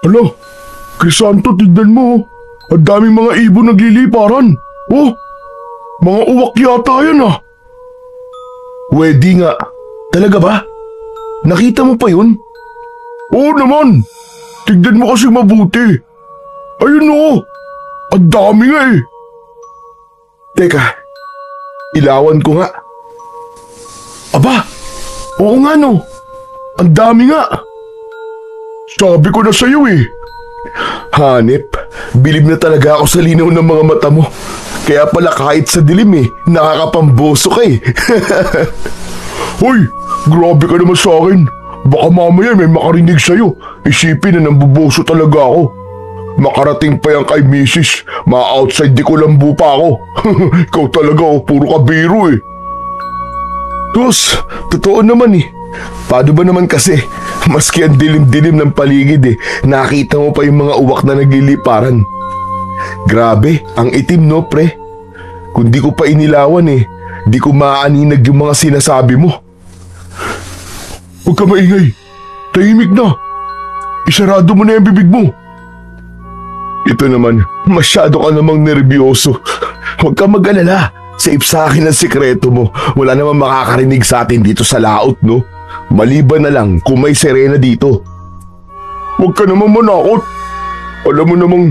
Hala, Crisanto, tignan mo. Ang daming mga ibon nagliliparan. Oh, mga uwak yata yan ah. Pwede nga. Talaga ba? Nakita mo pa yun? Oo naman. Tignan mo kasi mabuti. Ayun oh, ang dami nga eh. Teka, ilawan ko nga. Aba, oo nga no. Ang dami nga. Sabi ko na sa'yo eh. Hanep, bilib na talaga ako sa linaw ng mga mata mo. Kaya pala kahit sa dilim nakakapamboso ka eh. Hoy, grabe ka naman sa akin. Baka mamaya may makarinig sa'yo. Isipin na nambuboso talaga ako. Makarating pa yan kay misis. Ma-outside di ko lambu pa ako. Ikaw talaga puro ka biro eh. Tos, totoo naman eh. Paano ba naman kasi, maski ang dilim-dilim ng paligid nakita mo pa yung mga uwak na nagliliparan. Grabe, ang itim no pre. Kung di ko pa inilawan di ko maaninag yung mga sinasabi mo. Huwag ka maingay. Tahimik na. Isarado mo na yung bibig mo. Ito naman, masyado ka namang nerbiyoso. Huwag ka mag-alala. Safe sa akin ang sikreto mo. Wala namang makakarinig sa atin dito sa laot, no? Maliban na lang kung may sirena dito. Huwag ka naman manakot. Alam mo namang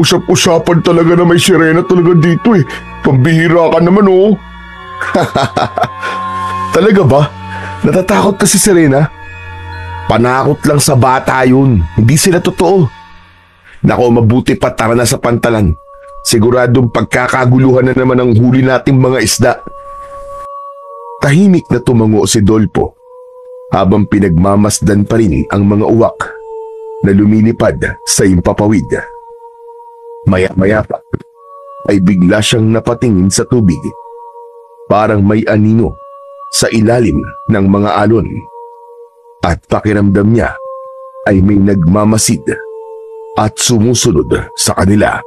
usap-usapan talaga na may sirena talaga dito eh. Pambihira ka naman oh. Talaga ba? Natatakot ka si Serena? Panakot lang sa bata yun. Hindi sila totoo. Nako, mabuti pa tara na sa pantalan. Siguradong pagkakaguluhan na naman ang huli nating mga isda. Tahimik na tumango si Dolpo habang pinagmamasdan pa rin ang mga uwak na lumilipad sa impapawid. Maya-maya pa ay bigla siyang napatingin sa tubig. Parang may anino sa ilalim ng mga alon. At pakiramdam niya ay may nagmamasid at sumusunod sa kanila.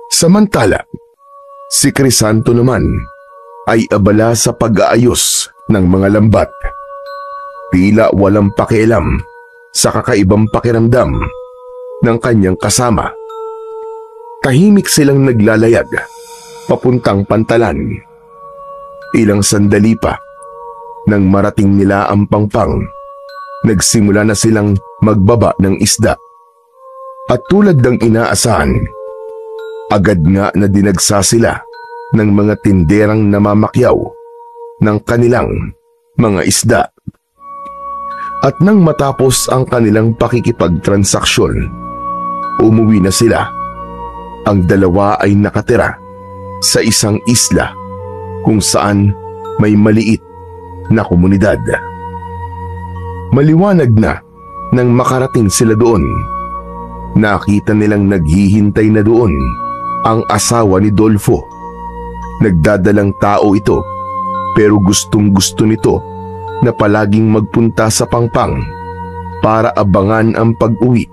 Samantala, si Crisanto naman ay abala sa pag-aayos ng mga lambat. Tila walang pakialam sa kakaibang pakiramdam ng kanyang kasama. Tahimik silang naglalayag papuntang pantalan. Ilang sandali pa nang marating nila ang pangpang, nagsimula na silang magbaba ng isda. At tulad ng inaasahan, agad nga na dinagsa sila ng mga tinderang namamakyaw ng kanilang mga isda. At nang matapos ang kanilang pakikipagtransaksyon, umuwi na sila. Ang dalawa ay nakatira sa isang isla kung saan may maliit na komunidad. Maliwanag na nang makarating sila doon. Nakita nilang naghihintay na doon ang asawa ni Dolfo. Nagdadalang tao ito pero gustong-gusto nito na palaging magpunta sa pangpang para abangan ang pag-uwi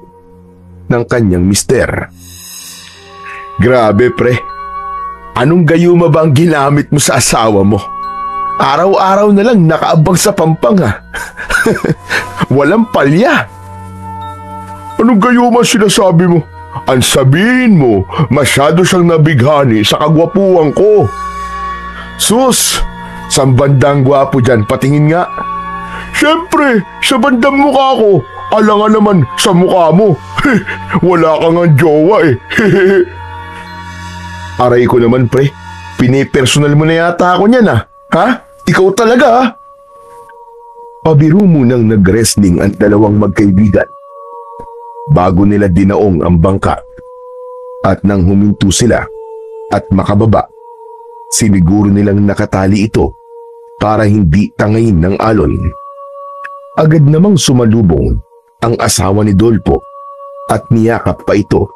ng kanyang mister. Grabe pre, anong gayuma ba ang ginamit mo sa asawa mo? Araw-araw na lang nakaabang sa pampang ha. Walang palya. Anong gayuma sinasabi mo? Ang sabihin mo, masyado siyang nabighani sa kagwapuan ko. Sus, saan bandang gwapo dyan? Patingin nga. Siyempre, sa bandang mukha ko. Alangan naman sa mukha mo. Wala kang ang jowa eh. Aray ko naman pre, pinipersonal mo na yata ako niyan ha? Ikaw talaga ha? Pabiro munang nag-wrestling ang dalawang magkaibigan bago nila dinaong ang bangka. At nang huminto sila at makababa, siniguro nilang nakatali ito para hindi tangayin ng alon. Agad namang sumalubong ang asawa ni Dolpo at niyakap pa ito.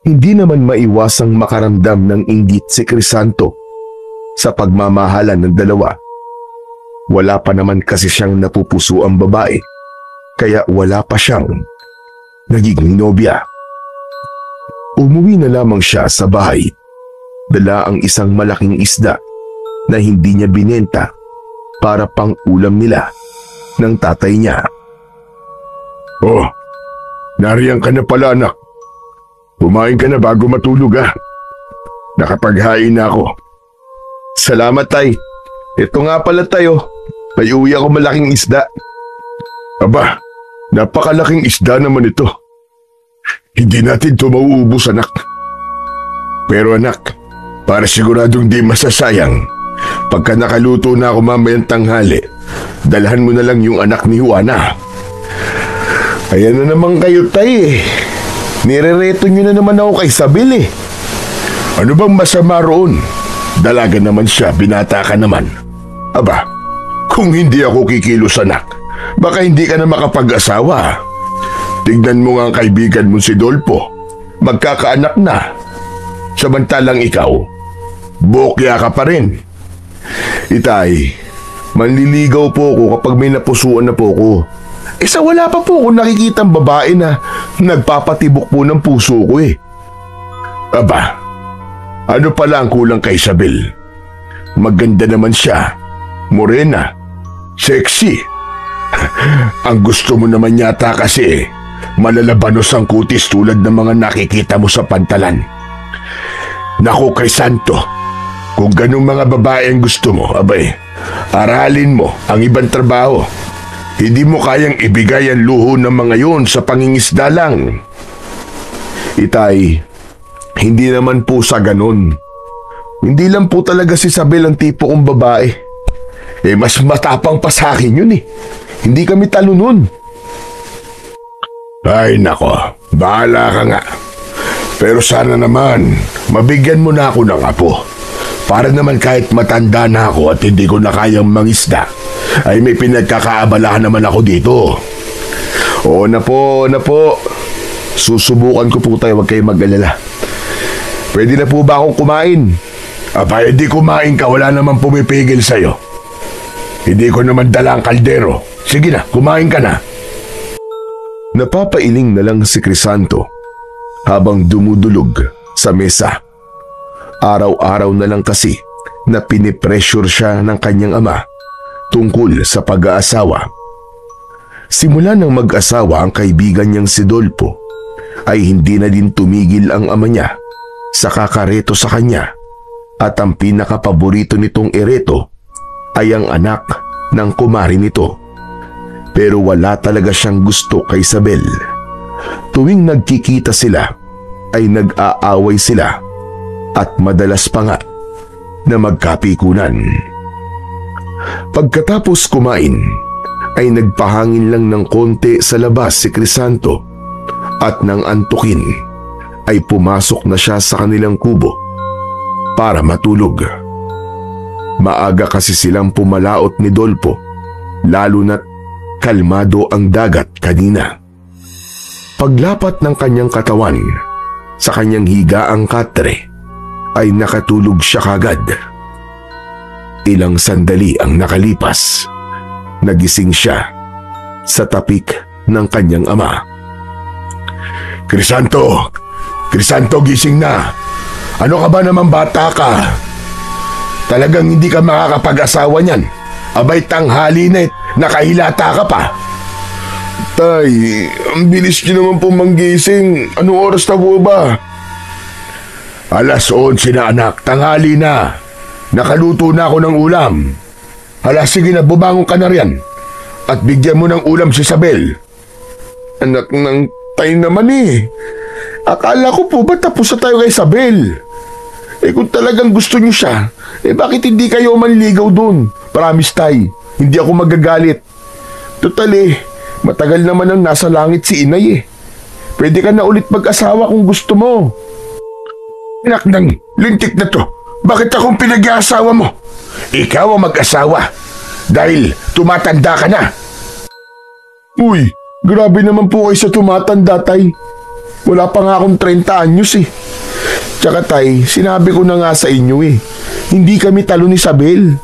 Hindi naman maiwasang makaramdam ng inggit si Crisanto sa pagmamahalan ng dalawa. Wala pa naman kasi siyang napupuso ang babae, kaya wala pa siyang nagiging nobya. Umuwi na lamang siya sa bahay. Dala ang isang malaking isda na hindi niya binenta para pang ulam nila ng tatay niya. Oh, Nariyan ka na pala anak. Kumain ka na bago matulog ah. Nakapaghain na ako. Salamat tay. Ito nga pala tayo. May uwi ako malaking isda. Aba, napakalaking isda naman ito. Hindi natin ito mauubos anak. Pero anak, para siguradong di masasayang, pagka nakaluto na ako mamayang tanghali, dalhan mo na lang yung anak ni Juana. Ayan na naman kayo tay. Nirereto nyo na naman ako kay Isabel eh. Ano bang masama roon? Dalaga naman siya, binata ka naman. Aba, kung hindi ako kikilos anak, baka hindi ka na makapag-asawa. Tignan mo nga ang kaibigan mo si Dolpo. Magkakaanak na. Samantalang ikaw, bokya ka pa rin. Itay, manliligaw po ako kapag may napusuan na po ko. Sa wala pa po akong nakikitang babae na nagpapatibok po ng puso ko eh. Aba, ano pala ang kulang kay Isabel? Maganda naman siya, morena, sexy. Ang gusto mo naman yata kasi, malalabanos ang kutis tulad ng mga nakikita mo sa pantalan. Naku kay Santo, kung ganung mga babae ang gusto mo, abay, aralin mo ang ibang trabaho. Hindi mo kayang ibigay ang luho ng mga yun sa pangingisda lang. Itay, hindi naman po sa ganun. Hindi lang po talaga si Isabel ang tipo kong babae. Mas matapang pa sa akin yun eh. Hindi kami talo nun. Ay nako, bahala ka nga. Pero sana naman, mabigyan mo na ako ng apo. Para naman kahit matanda na ako at hindi ko na kayang mangisda, ay may pinagkakaabalahan naman ako dito. Oo na po, Susubukan ko po tayo, huwag kayong mag-alala. Pwede na po ba akong kumain? Aba, hindi kumain ka, wala naman pumipigil sa'yo. Hindi ko naman dala ang kaldero. Sige na, kumain ka na. Napapailing na lang si Crisanto habang dumudulog sa mesa. Araw-araw na lang kasi na pinipressure siya ng kanyang ama tungkol sa pag-aasawa. Simula nang mag-asawa ang kaibigan niyang si Dolpo, ay hindi na din tumigil ang ama niya sa kakareto sa kanya, at ang pinakapaborito nitong ereto ay ang anak ng kumari nito. Pero wala talaga siyang gusto kay Isabel. Tuwing nagkikita sila ay nag-aaway sila at madalas pa nga na magkapikunan. Pagkatapos kumain ay nagpahangin lang ng konti sa labas si Crisanto, at nang antukin ay pumasok na siya sa kanilang kubo para matulog. Maaga kasi silang pumalaot ni Dolpo, lalo na't kalmado ang dagat kanina. Paglapat ng kanyang katawan sa kanyang higaang katre ay nakatulog siya kagad. Ilang sandali ang nakalipas, nagising siya sa tapik ng kanyang ama. Crisanto, gising na. Ano ka ba naman, bata ka? Talagang hindi ka makakapag-asawa niyan. Abay, tanghali na nakahilata ka pa. Tay, ang bilis niyo naman pong manggising. Anong oras na po ba? 11:00 na anak, tanghali na. Nakaluto na ako ng ulam. Hala, sige na, bumangon ka na riyan. At bigyan mo ng ulam si Isabel. Anak ng tay naman eh. Akala ko po ba tapos na tayo kay Isabel? Kung talagang gusto niyo siya, bakit hindi kayo manligaw doon? Promise tay, hindi ako magagalit. Total matagal naman ang nasa langit si inay eh. Pwede ka na ulit mag-asawa kung gusto mo. Anak ng lintik na to, bakit akong pinag-aasawa mo? Ikaw ang mag-asawa dahil tumatanda ka na. Uy, grabe naman po kayo sa tumatanda tay. Wala pa nga akong 30 anyos eh. Tsaka tay, sinabi ko na nga sa inyo hindi kami talo ni Isabel.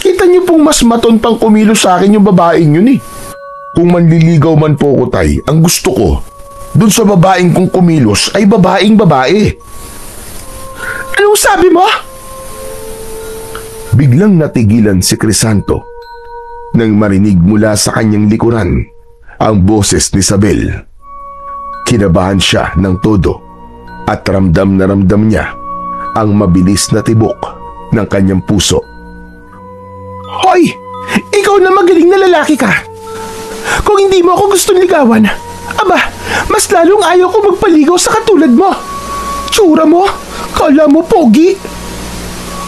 Kita niyo pong mas maton pang kumilos sa akin yung babaeng yun eh. Kung manliligaw man po ko tay, ang gusto ko, dun sa babaeng kong kumilos ay babaeng babae. Anong sabi mo? Biglang natigilan si Crisanto nang marinig mula sa kanyang likuran ang boses ni Isabel. Kinabahan siya ng todo at ramdam na ramdam niya ang mabilis na tibok ng kanyang puso. Hoy! Ikaw na magaling na lalaki ka. Kung hindi mo ako gustong ligawan, aba, mas lalong ayaw ko magpaligaw sa katulad mo. Tsura mo, kala mo pogi.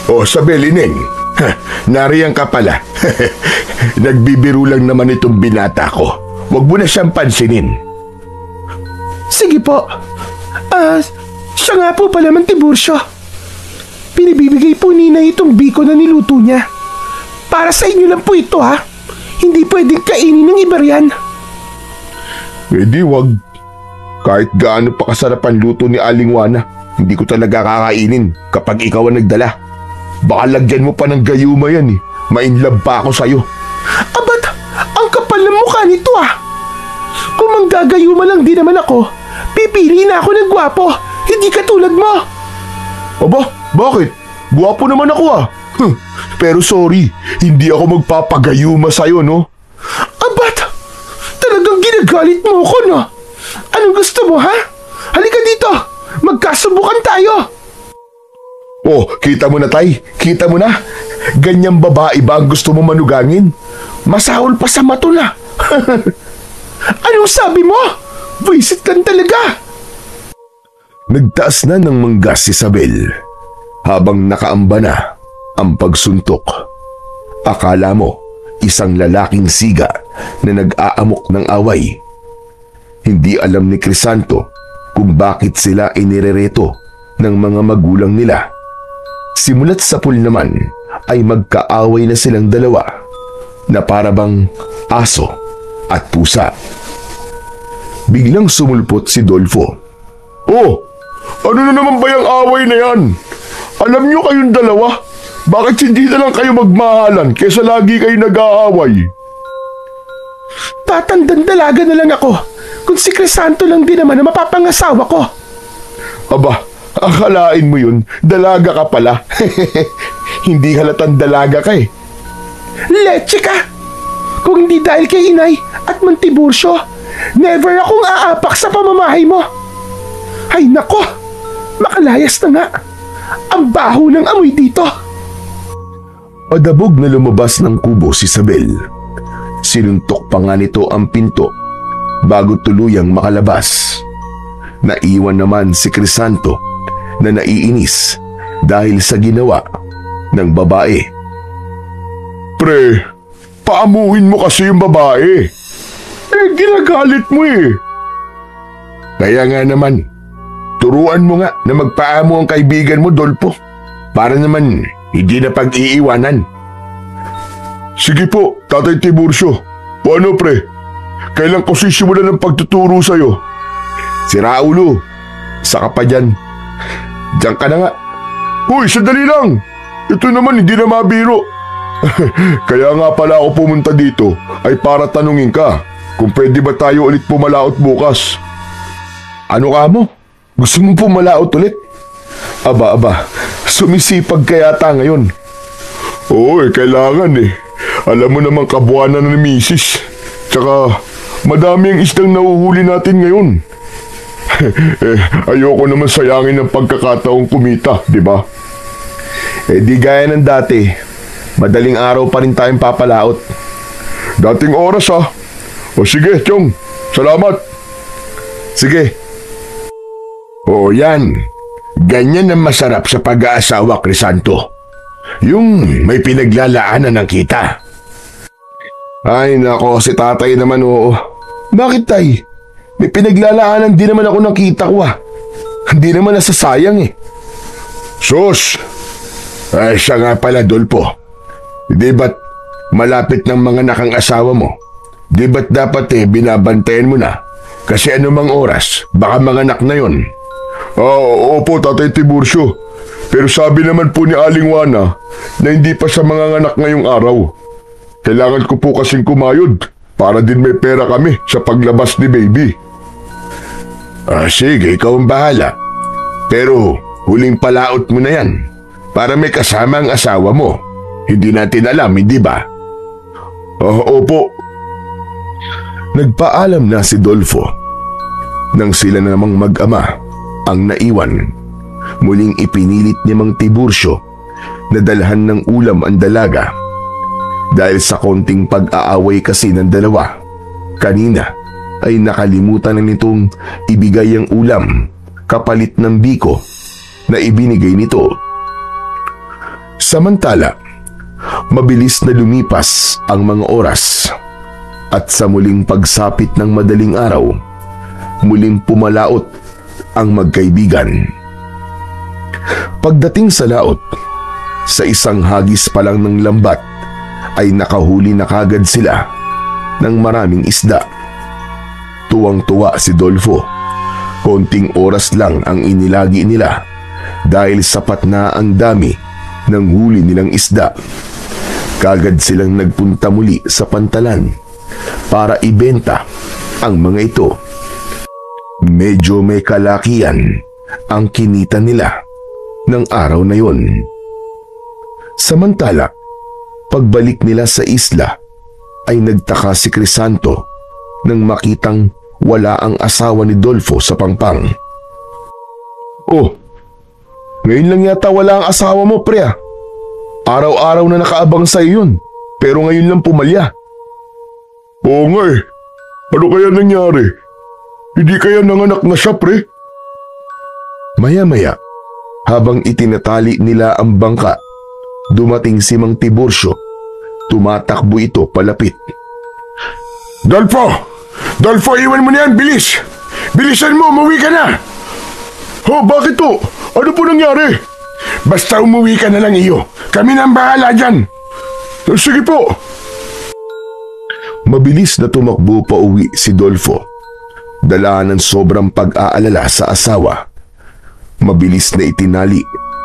O Sabel, Ineng, nariyan ka pala. Nagbibiro lang naman itong binata ko. Huwag mo na siyang pansinin. Sige po. Siya nga po pala man Tiburcio. Pinibibigay po ni Inay itong biko na niluto niya. Para sa inyo lang po ito ha. Hindi pwedeng kainin ng iba riyan. Eh di wag. Kahit gaano pa kasarap ang luto ni Aling Juana, hindi ko talaga kakainin kapag ikaw ang nagdala. Baka lagyan mo pa ng gayuma yan eh. Mainlove pa ako sa'yo. Abat, ang kapal ng mukha nito ah. Kung manggagayuma lang din naman ako, pipili na ako ng gwapo. Hindi katulad mo. Aba, bakit? Gwapo naman ako ah. Pero sorry, hindi ako magpapagayuma sa'yo, no? Abat, talagang ginagalit mo ako, no? Anong gusto mo, ha? Halika dito, magkasubukan tayo. Oh, kita mo na tay, kita mo na. Ganyang babae ba ang gusto mo manugangin? Masahol pa sa mato na. Anong sabi mo? Buisit kan talaga. Nagtaas na ng manggas si Sabel habang nakaamba na ang pagsuntok. Akala mo isang lalaking siga na nag-aamok ng away. Hindi alam ni Crisanto kung bakit sila inirereto ng mga magulang nila. Simulat sa pool naman ay magkaaway na silang dalawa na parabang aso at pusa. Biglang sumulpot si Dolfo. Oh, ano na naman ba yung away na yan? Alam nyo kayong dalawa, bakit hindi na lang kayo magmahalan kaysa lagi kayo nag-aaway? Tatandang dalaga na lang ako kung si Crisanto lang din naman na mapapangasawa ko. Aba, akalain mo yun, dalaga ka pala. Hindi halatang dalaga ka eh. Leche ka! Kung hindi dahil kay Inay at Mantiburcio, never akong aapak sa pamamahay mo. Ay nako, makalayas na nga. Ang baho ng amoy dito. Padabog na lumabas ng kubo si Sabel. Sinuntok pa nga nito ang pinto bago tuluyang makalabas. Naiwan naman si Crisanto na naiinis dahil sa ginawa ng babae. Pre, paamuhin mo kasi yung babae. Eh, ginagalit mo eh. Kaya nga naman, turuan mo nga na magpaamo ang kaibigan mo, Dolpo. Para naman hindi na pag-iiwanan. Sige po, Tatay Tiburcio. O ano pre, kailan ko sisimulan ng pagtuturo sa'yo? Si Raulo, saka pa dyan. Diyan ka na nga. Uy, sandali lang. Ito naman hindi na mabiro. Kaya nga pala ako pumunta dito ay para tanungin ka kung pwede ba tayo ulit pumalaot bukas. Ano ka mo? Gusto mo pumalaot ulit? Aba, sumisipag ka yata ngayon. Oo kailangan eh. Alam mo namang kabuhanan na ni Mrs. Tsaka madami ang isdang nahuhuli natin ngayon. Ayoko naman sayangin ang pagkakataong kumita, di ba? Eh di gaya ng dati, madaling araw pa rin tayong papalaot. Dating oras ha. O sige, Chong. Salamat. Sige. O yan. Ganyan ang masarap sa pag-aasawa, Crisanto. Yung may pinaglalaanan ng kita. Ay nako, si tatay naman oo. Bakit tay? May pinaglalaanan din naman ako ng kita ko ah. Hindi naman nasasayang eh. Sus! Ay siya nga pala, Dolpo. Di ba't malapit ng mga nakang asawa mo? Di ba't dapat binabantayan mo na? Kasi anumang oras, baka manganak na yon. Opo, Tatay Tiburcio. Pero sabi naman po ni Aling Juana na hindi pa siya manganganak ngayong araw. Kailangan ko po kasing kumayod para din may pera kami sa paglabas ni baby. Sige, ikaw ang bahala. Pero huling palaot mo na yan para may kasama ang asawa mo. Hindi natin alam, hindi ba? Opo. Nagpaalam na si Dolfo. Nang sila na namang mag-ama ang naiwan, muling ipinilit ni Mang Tiburcio na dalhan ng ulam ang dalaga. Dahil sa konting pag-aaway kasi ng dalawa, kanina ay nakalimutan na nitong ibigay ang ulam kapalit ng biko na ibinigay nito. Samantala, mabilis na lumipas ang mga oras at sa muling pagsapit ng madaling araw, muling pumalaot ang magkaibigan. Pagdating sa laot, sa isang hagis pa lang ng lambat ay nakahuli na kagad sila ng maraming isda. Tuwang-tuwa si Dolfo. Konting oras lang ang inilagi nila dahil sapat na ang dami ng huli nilang isda. Kagad silang nagpunta muli sa pantalan para ibenta ang mga ito. Medyo may kalakihan ang kinita nila ng araw na yon. Samantala, pagbalik nila sa isla ay nagtaka si Crisanto nang makitang wala ang asawa ni Dolfo sa pangpang. Oh, ngayon lang yata wala ang asawa mo, pre. Araw-araw na nakaabang sa yun, pero ngayon lang pumalya. Oo nga eh. Ano kaya nangyari? Hindi kaya nanganak na siya, pre? Maya-maya, habang itinatali nila ang bangka, dumating si Mang Tiburcio. Tumatakbo ito palapit. Dolfo! Dolfo, iwan mo na yan! Bilis! Bilisan mo! Umuwi ka na! Oh, bakit to? Ano po nangyari? Basta umuwi ka na lang iyo. Kami nang bahala dyan. Sige po. Mabilis na tumakbo pa uwi si Dolfo. Dala ng sobrang pag-aalala sa asawa. Mabilis na itinali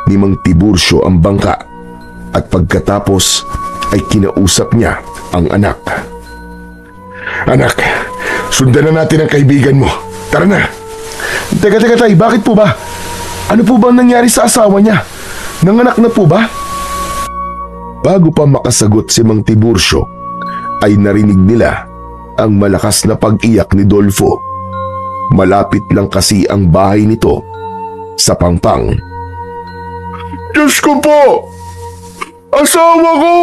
ni Mang Tiburcio ang bangka at pagkatapos ay kinausap niya ang anak. Anak, sundan na natin ang kaibigan mo. Tara na. Teka tay, bakit po ba? Ano po bang nangyari sa asawa niya? Nanganak na po ba? Bago pa makasagot si Mang Tiburcio, ay narinig nila ang malakas na pag-iyak ni Dolfo. Malapit lang kasi ang bahay nito sa pangpang. Diyos ko po! Asawa ko!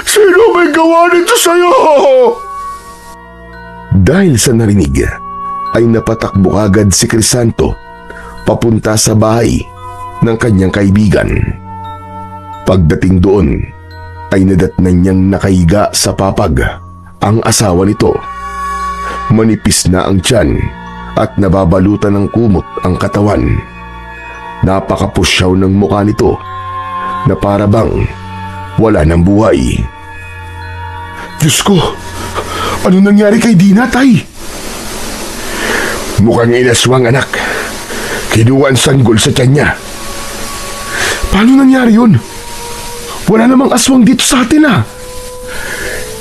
Sino may gawa nito sa'yo? Dahil sa narinig, ay napatakbo agad si Crisanto papunta sa bahay ng kanyang kaibigan. Pagdating doon, ay nadatnan niyang nakahiga sa papag ang asawa nito. Manipis na ang tiyan at nababalutan ng kumot ang katawan. Napakapusyaw ng mukha nito na para bang wala ng buhay. Diyos ko! Ano nangyari kay Dina, tay? Mukhang inaswang, anak. Kinuha ang sanggol sa tiyan niya. Paano nangyari yun? Wala namang aswang dito sa atin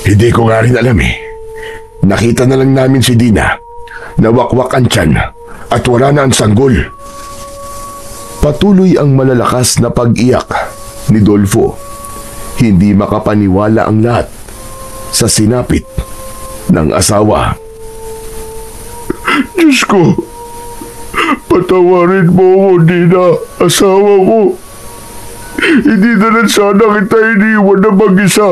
Hindi ko nga rin alam eh. Nakita na lang namin si Dina. Nawakwak ang tiyan at wala na ang sanggol. Patuloy ang malalakas na pag-iyak ni Dolfo. Hindi makapaniwala ang lahat sa sinapit ng asawa. Diyos ko, patawarin mo ako, Dina, asawa ko. Hindi na lang sana kita iniwan na mag-isa.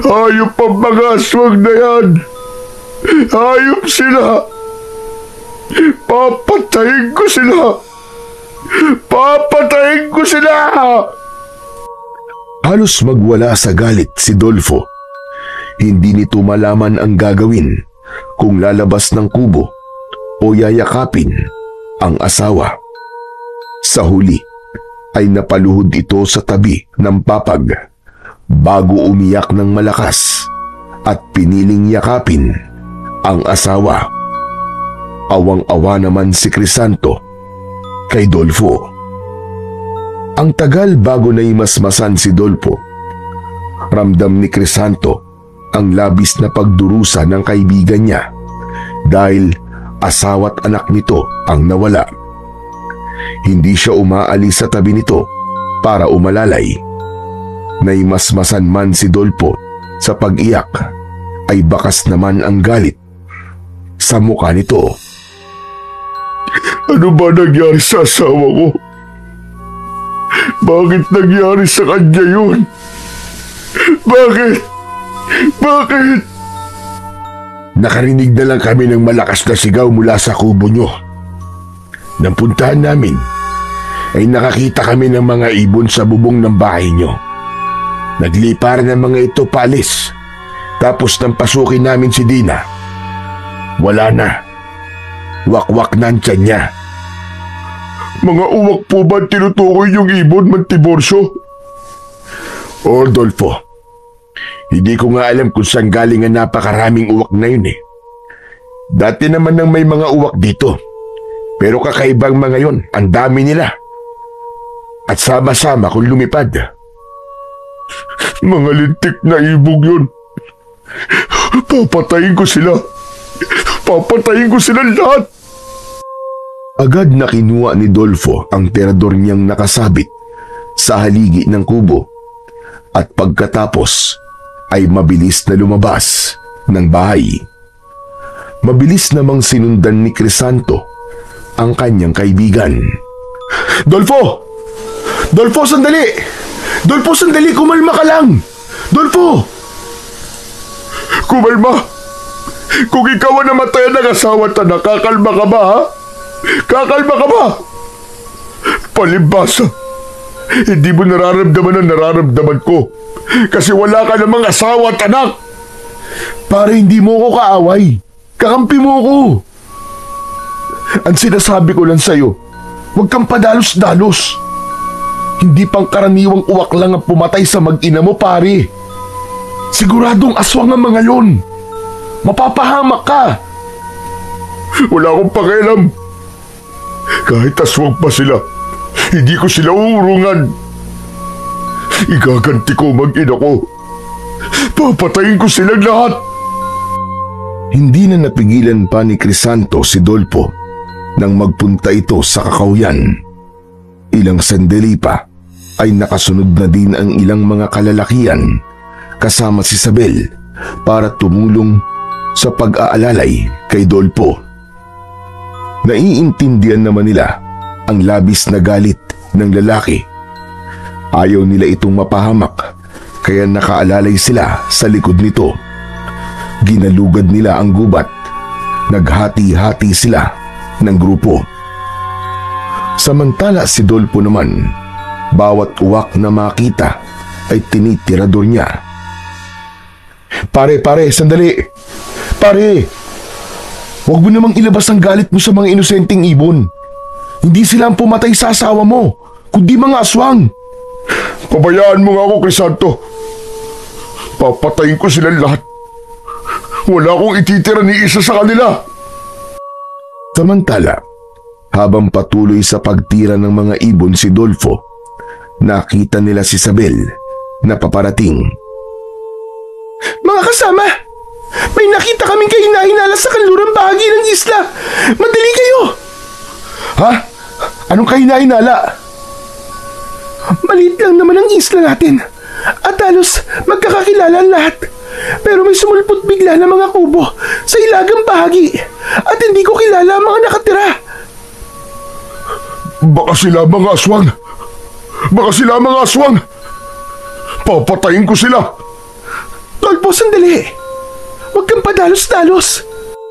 Hayop ang mga aswang na yan. Hayop sila. Papatayin ko sila. Papatayin ko sila. Halos magwala sa galit si Dolfo. Hindi nito malaman ang gagawin kung lalabas ng kubo o yayakapin ang asawa. Sa huli ay napaluhod ito sa tabi ng papag bago umiyak ng malakas at piniling yakapin ang asawa. Awang-awa naman si Crisanto kay Dolfo. Ang tagal bago naimasmasan si Dolfo, ramdam ni Crisanto ang labis na pagdurusa ng kaibigan niya dahil asawa't anak nito ang nawala. Hindi siya umaalis sa tabi nito para umalalay. Naimasmasan man si Dolfo sa pag-iyak ay bakas naman ang galit sa mukha nito. Ano ba nangyari sa asawa ko? Bakit nangyari sa kanya yun? Bakit? Bakit? Nakarinig na lang kami ng malakas na sigaw mula sa kubo nyo. Nang puntahan namin, ay nakakita kami ng mga ibon sa bubong ng bahay nyo. Nagliparan ng mga ito paalis. Tapos nang pasukin namin si Dina, wala na. Wakwak na ang tiyan niya. Mga uwak po ba tinutukoy yung ibon, Mantiborsyo? Rodolfo, hindi ko nga alam kung saan galing ang napakaraming uwak na yun eh. Dati naman nang may mga uwak dito. Pero kakaibang mga yon, ang dami nila. At sama-sama kung lumipad. Mga lintik na ibog yun. Papatayin ko sila. Papatayin ko sila lahat. Agad na kinuha ni Dolfo ang terador niyang nakasabit sa haligi ng kubo at pagkatapos ay mabilis na lumabas ng bahay. Mabilis namang sinundan ni Crisanto ang kanyang kaibigan. Dolfo! Dolfo, sandali! Dolfo, sandali! Kumalma ka lang! Dolfo! Kumalma! Kung ikaw ang namatayan ng asawa at anak, kakalma ka ba, ha? Kakalma ka ba? Palibhasa! Hindi mo nararamdaman ang nararamdaman ko kasi wala ka namang asawa at anak! Para hindi mo ko kaaway. Kakampi mo ko. Ang sinasabi ko lang sa'yo, huwag kang padalos-dalos. Hindi pang karaniwang uwak lang ang pumatay sa mag-ina mo, pare. Siguradong aswang ang mga yon. Mapapahamak ka. Wala akong pakialam. Kahit aswang pa sila, hindi ko sila uurungan. Igaganti ko mag-ina ko. Papatayin ko silang lahat. Hindi na napigilan pa ni Crisanto si Dolfo nang magpunta ito sa kakawyan. Ilang sandali pa ay nakasunod na din ang ilang mga kalalakian kasama si Isabel para tumulong sa pag-aalalay kay Dolfo. Naiintindihan naman nila ang labis na galit ng lalaki. Ayaw nila itong mapahamak kaya nakaalalay sila sa likod nito. Ginalugad nila ang gubat. Naghati-hati sila ng grupo. Samantala si Dolfo naman, bawat uwak na makita ay tinitirador niya. Pare, sandali. Pare, huwag mo namang ilabas ang galit mo sa mga inosenteng ibon. Hindi sila ang pumatay sa asawa mo, kundi mga aswang. Pabayaan mo nga ako, Crisanto. Papatayin ko silang lahat. Wala akong ititira ni isa sa kanila. Samantala, habang patuloy sa pagtira ng mga ibon si Dolfo, nakita nila si Isabel na paparating. Mga kasama, may nakita kaming kahinahinala sa kanlurang bahagi ng isla. Madali kayo! Ha? Anong kahinahinala? Maliit lang naman ang isla natin at halos magkakakilala ang lahat. Pero may sumulpot bigla na mga kubo sa ilagang bahagi at hindi ko kilala ang mga nakatira. Baka sila mga aswang. Baka sila mga aswang. Papatayin ko sila. Dolfo, sandali. Huwag kang padalos-dalos.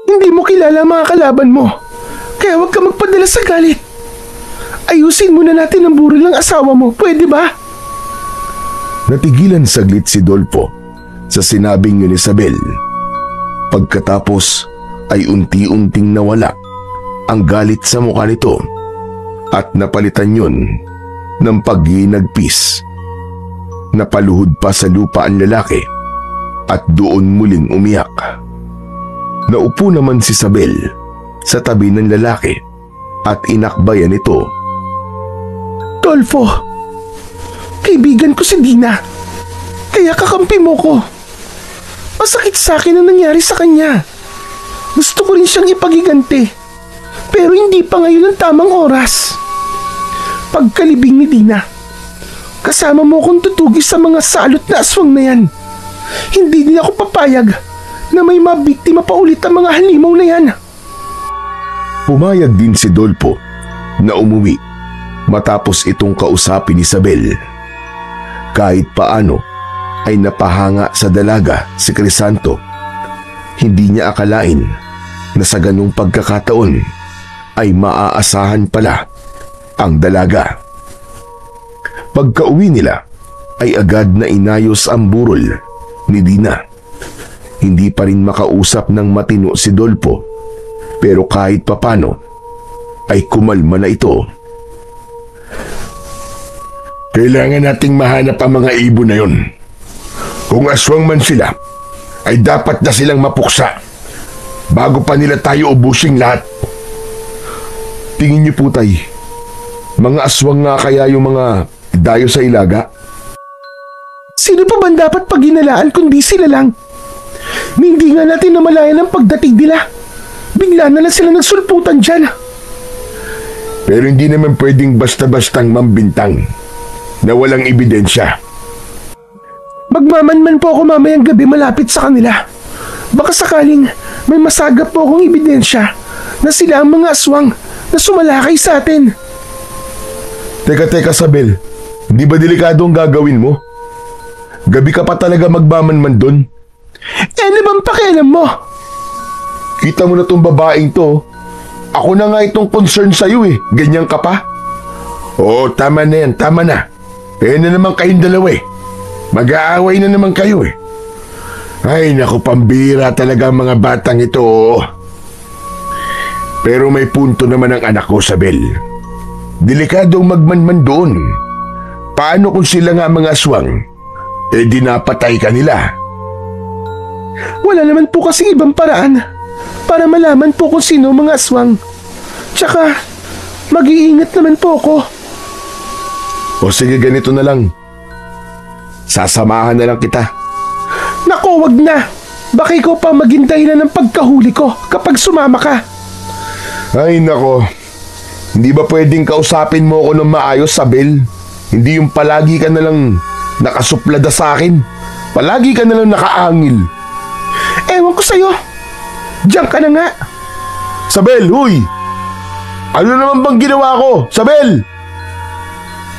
Hindi mo kilala ang mga kalaban mo. Kaya huwag kang magpadala sa galit. Ayusin muna natin ang burol ng asawa mo. Pwede ba? Natigilan saglit si Dolfo sa sinabing yun ni Isabel. Pagkatapos ay unti-unting nawala ang galit sa mukha nito at napalitan yun ng paghinagpis. Napaluhod pa sa lupa ang lalaki at doon muling umiyak. Naupo naman si Isabel sa tabi ng lalaki at inakbayan ito. Dolfo, kaibigan ko si Dina. Kaya kakampi mo ko. Masakit sa akin ang nangyari sa kanya. Gusto ko rin siyang ipagiganti. Pero hindi pa ngayon ang tamang oras. Pagkalibing ni Dina, kasama mo kong tutugis sa mga salot na aswang na yan. Hindi din ako papayag na may mabiktima pa ulit ang mga halimaw na yan. Pumayag din si Dolpo na umuwi matapos itong kausapin ni Isabel. Kahit paano ay napahanga sa dalaga si Crisanto. Hindi niya akalain na sa ganung pagkakataon ay maaasahan pala ang dalaga. Pagka-uwi nila ay agad na inayos ang burol ni Dina. Hindi pa rin makausap ng matino si Dolpo, pero kahit papano ay kumalma na ito. Kailangan nating mahanap ang mga ibon na yon. Kung aswang man sila, ay dapat na silang mapuksa bago pa nila tayo ubusing lahat. Tingin niyo po, tay, mga aswang nga kaya yung mga dayo sa ilaga? Sino pa man dapat paghinalaan kundi sila lang? Hindi nga natin namalayan ang pagdating nila. Bigla na lang sila nagsulputan dyan. Pero hindi naman pwedeng basta-bastang mambintang na walang ebidensya. Magmamanman po ako mamayang gabi malapit sa kanila. Baka sakaling may masagap po akong ebidensya na sila ang mga aswang na sumalakay sa atin. Teka, Sabel. Hindi ba delikado ang gagawin mo? Gabi ka pa talaga magmamanman doon? Ano bang pakialam mo? Kita mo na tong babaeng to. Ako na nga itong concern sa'yo eh. Ganyan ka pa? Oo, tama na yan. Tama na. Kaya na naman kayong dalawa eh. Mag-aaway na naman kayo eh. Ay, naku, pambira talaga ang mga batang ito. Pero may punto naman ang anak ko, Sabel. Delikadong magmanman doon. Paano kung sila nga mga aswang? Eh di napatay ka nila. Wala naman po kasing ibang paraan para malaman po kung sino mga aswang. Tsaka, mag-iingat naman po ako. O sige, ganito na lang. Sasamahan na lang kita. Naku, wag na. Baka ikaw pa maging dahilan ng pagkahuli ko kapag sumama ka. Ay nako. Hindi ba pwedeng kausapin mo ako ng maayos, Sabel? Hindi yung palagi ka na lang nakasuplada sa akin. Palagi ka na lang nakaangil. Ewan ko sa'yo. Diyan ka na nga. Sabel, huy! Ano naman bang ginawa ko? Sabel!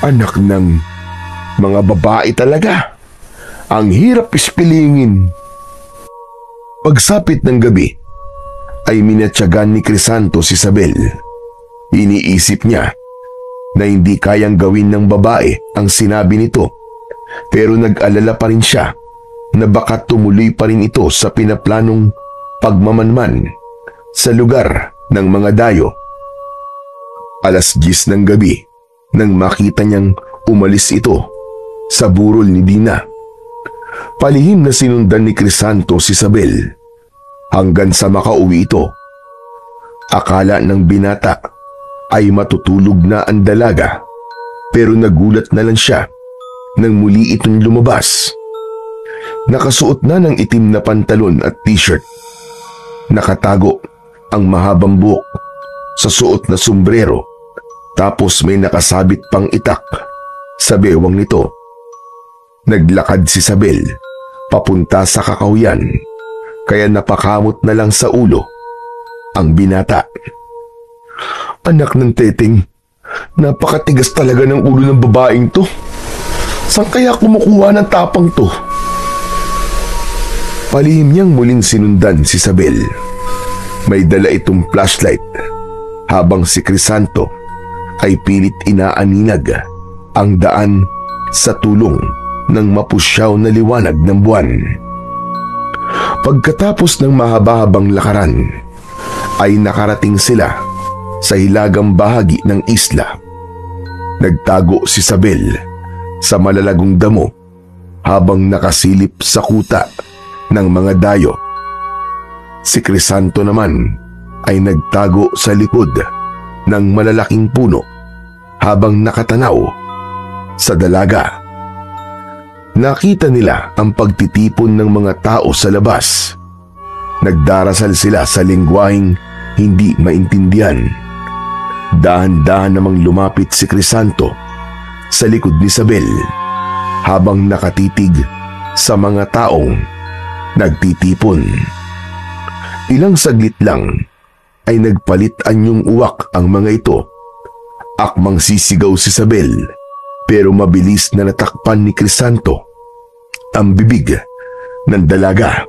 Anak ng mga babae talaga. Ang hirap ispilingin. Pagsapit ng gabi, ay minatyagan ni Crisanto si Isabel. Iniisip niya na hindi kayang gawin ng babae ang sinabi nito, pero nag-alala pa rin siya na baka tumuloy pa rin ito sa pinaplanong pagmamanman sa lugar ng mga dayo. 10:00 ng gabi nang makita niyang umalis ito sa burol ni Dina. Palihim na sinundan ni Crisanto si Isabel hanggang sa makauwi ito. Akala ng binata ay matutulog na ang dalaga, pero nagulat na lang siya nang muli itong lumabas. Nakasuot na ng itim na pantalon at t-shirt. Nakatago ang mahabang buhok sa suot na sombrero, tapos may nakasabit pang itak sa bewang nito. Naglakad si Isabel papunta sa kakawyan, kaya napakamot na lang sa ulo ang binata. Anak ng teteng, napakatigas talaga ng ulo ng babaeng to. Saan kaya kumukuha ng tapang to? Palihim niyang muling sinundan si Isabel. May dala itong flashlight habang si Crisanto ay pilit inaaninag ang daan sa tulong ng mapusyaw na liwanag ng buwan. Pagkatapos ng mahaba-habang lakaran, ay nakarating sila sa hilagang bahagi ng isla. Nagtago si Isabel sa malalagong damo habang nakasilip sa kuta ng mga dayo. Si Crisanto naman ay nagtago sa likod ng malalaking puno habang nakatanaw sa dalaga. Nakita nila ang pagtitipon ng mga tao sa labas. Nagdarasal sila sa lengguaheng hindi maintindihan. Dahan-dahan namang lumapit si Crisanto sa likod ni Isabel habang nakatitig sa mga taong nagtitipon. Ilang saglit lang ay nagpalit anyong uwak ang mga ito. Akmang sisigaw si Isabel, pero mabilis na natakpan ni Crisanto ang bibig ng dalaga.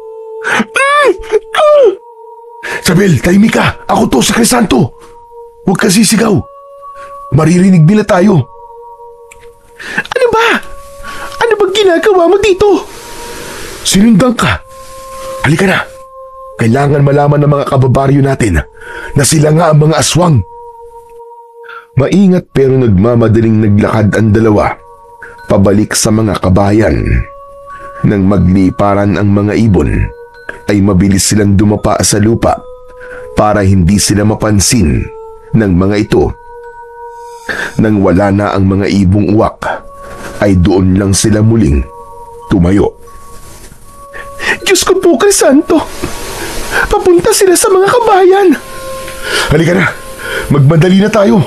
Isabel, tahimik ka! Ako to, si Crisanto! Huwag ka sisigaw! Maririnig nila tayo! Ano ba? Ano bang ginagawa mo dito? Sinundan ka! Halika na! Kailangan malaman ng mga kababaryo natin na sila nga ang mga aswang. Maingat pero nagmamadaling naglakad ang dalawa pabalik sa mga kabayan. Nang magliparan ang mga ibon, ay mabilis silang dumapa sa lupa para hindi sila mapansin ng mga ito. Nang wala na ang mga ibong uwak, ay doon lang sila muling tumayo. Diyos ko po, Crisanto! Papunta sila sa mga kabayan! Halika na! Magmadali na tayo!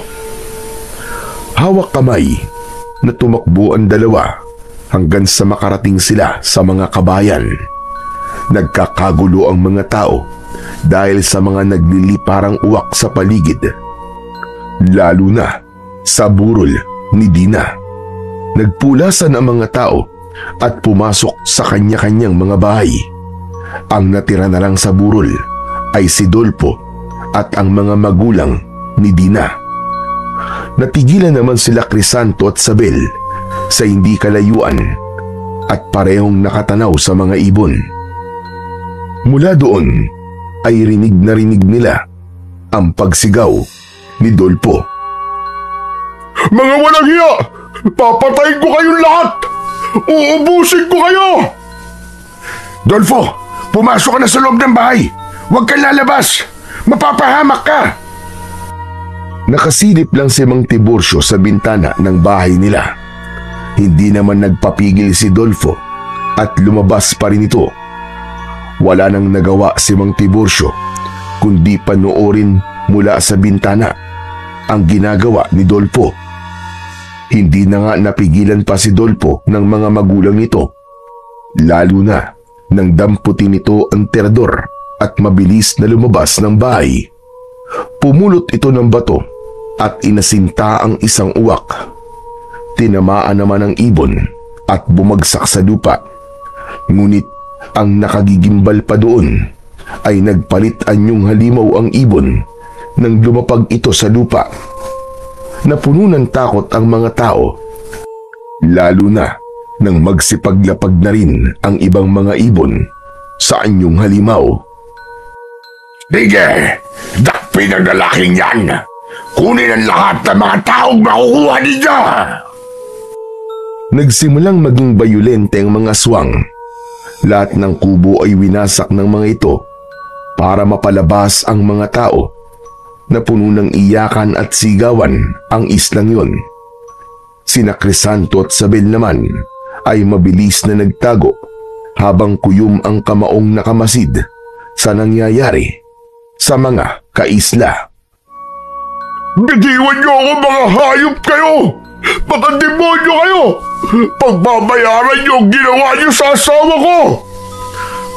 Hawak kamay na tumakbo ang dalawa hanggang sa makarating sila sa mga kabayan. Nagkakagulo ang mga tao dahil sa mga nagliliparang uwak sa paligid. Lalo na sa burol ni Dina. Nagpulasan ang mga tao at pumasok sa kanya-kanyang mga bahay. Ang natira na lang sa burol ay si Dolpo at ang mga magulang ni Dina. Natigilan naman sila Crisanto at Isabel sa hindi kalayuan at parehong nakatanaw sa mga ibon. Mula doon ay rinig na rinig nila ang pagsigaw ni Dolpo. Mga walang hiya! Papatayin ko kayong lahat! Uubusin ko kayo! Dolfo, pumasok ka na sa loob ng bahay! Huwag kang lalabas! Mapapahamak ka! Nakasilip lang si Mang Tiburcio sa bintana ng bahay nila. Hindi naman nagpapigil si Dolfo at lumabas pa rin ito. Wala nang nagawa si Mang Tiburcio kundi panoorin mula sa bintana ang ginagawa ni Dolfo. Hindi na nga napigilan pa si Dolfo ng mga magulang nito, lalo na nang damputin nito ang terador at mabilis na lumabas ng bahay. Pumulot ito ng bato at inasinta ang isang uwak. Tinamaan naman ang ibon at bumagsak sa lupa. Ngunit ang nakagigimbal pa doon ay nagpalit anyong halimaw ang ibon nang lumapag ito sa lupa. Napuno ng takot ang mga tao, lalo na nang magsipaglapag na rin ang ibang mga ibon sa anyong halimaw. Sige, dakpin ang lalaking yan! Kunin ang lahat ng mga taong makukuha ninyo! Nagsimulang maging bayulente ang mga aswang. Lahat ng kubo ay winasak ng mga ito para mapalabas ang mga tao. Napuno ng iyakan at sigawan ang islang yon. Sina Crisanto at Isabel naman ay mabilis na nagtago habang kuyum ang kamaong nakamasid sa nangyayari sa mga kaisla. Bitiwan niyo ako, mga hayop kayo! Baka demonyo kayo! Pagbabayaran niyo ang ginawa niyo sa asawa ko!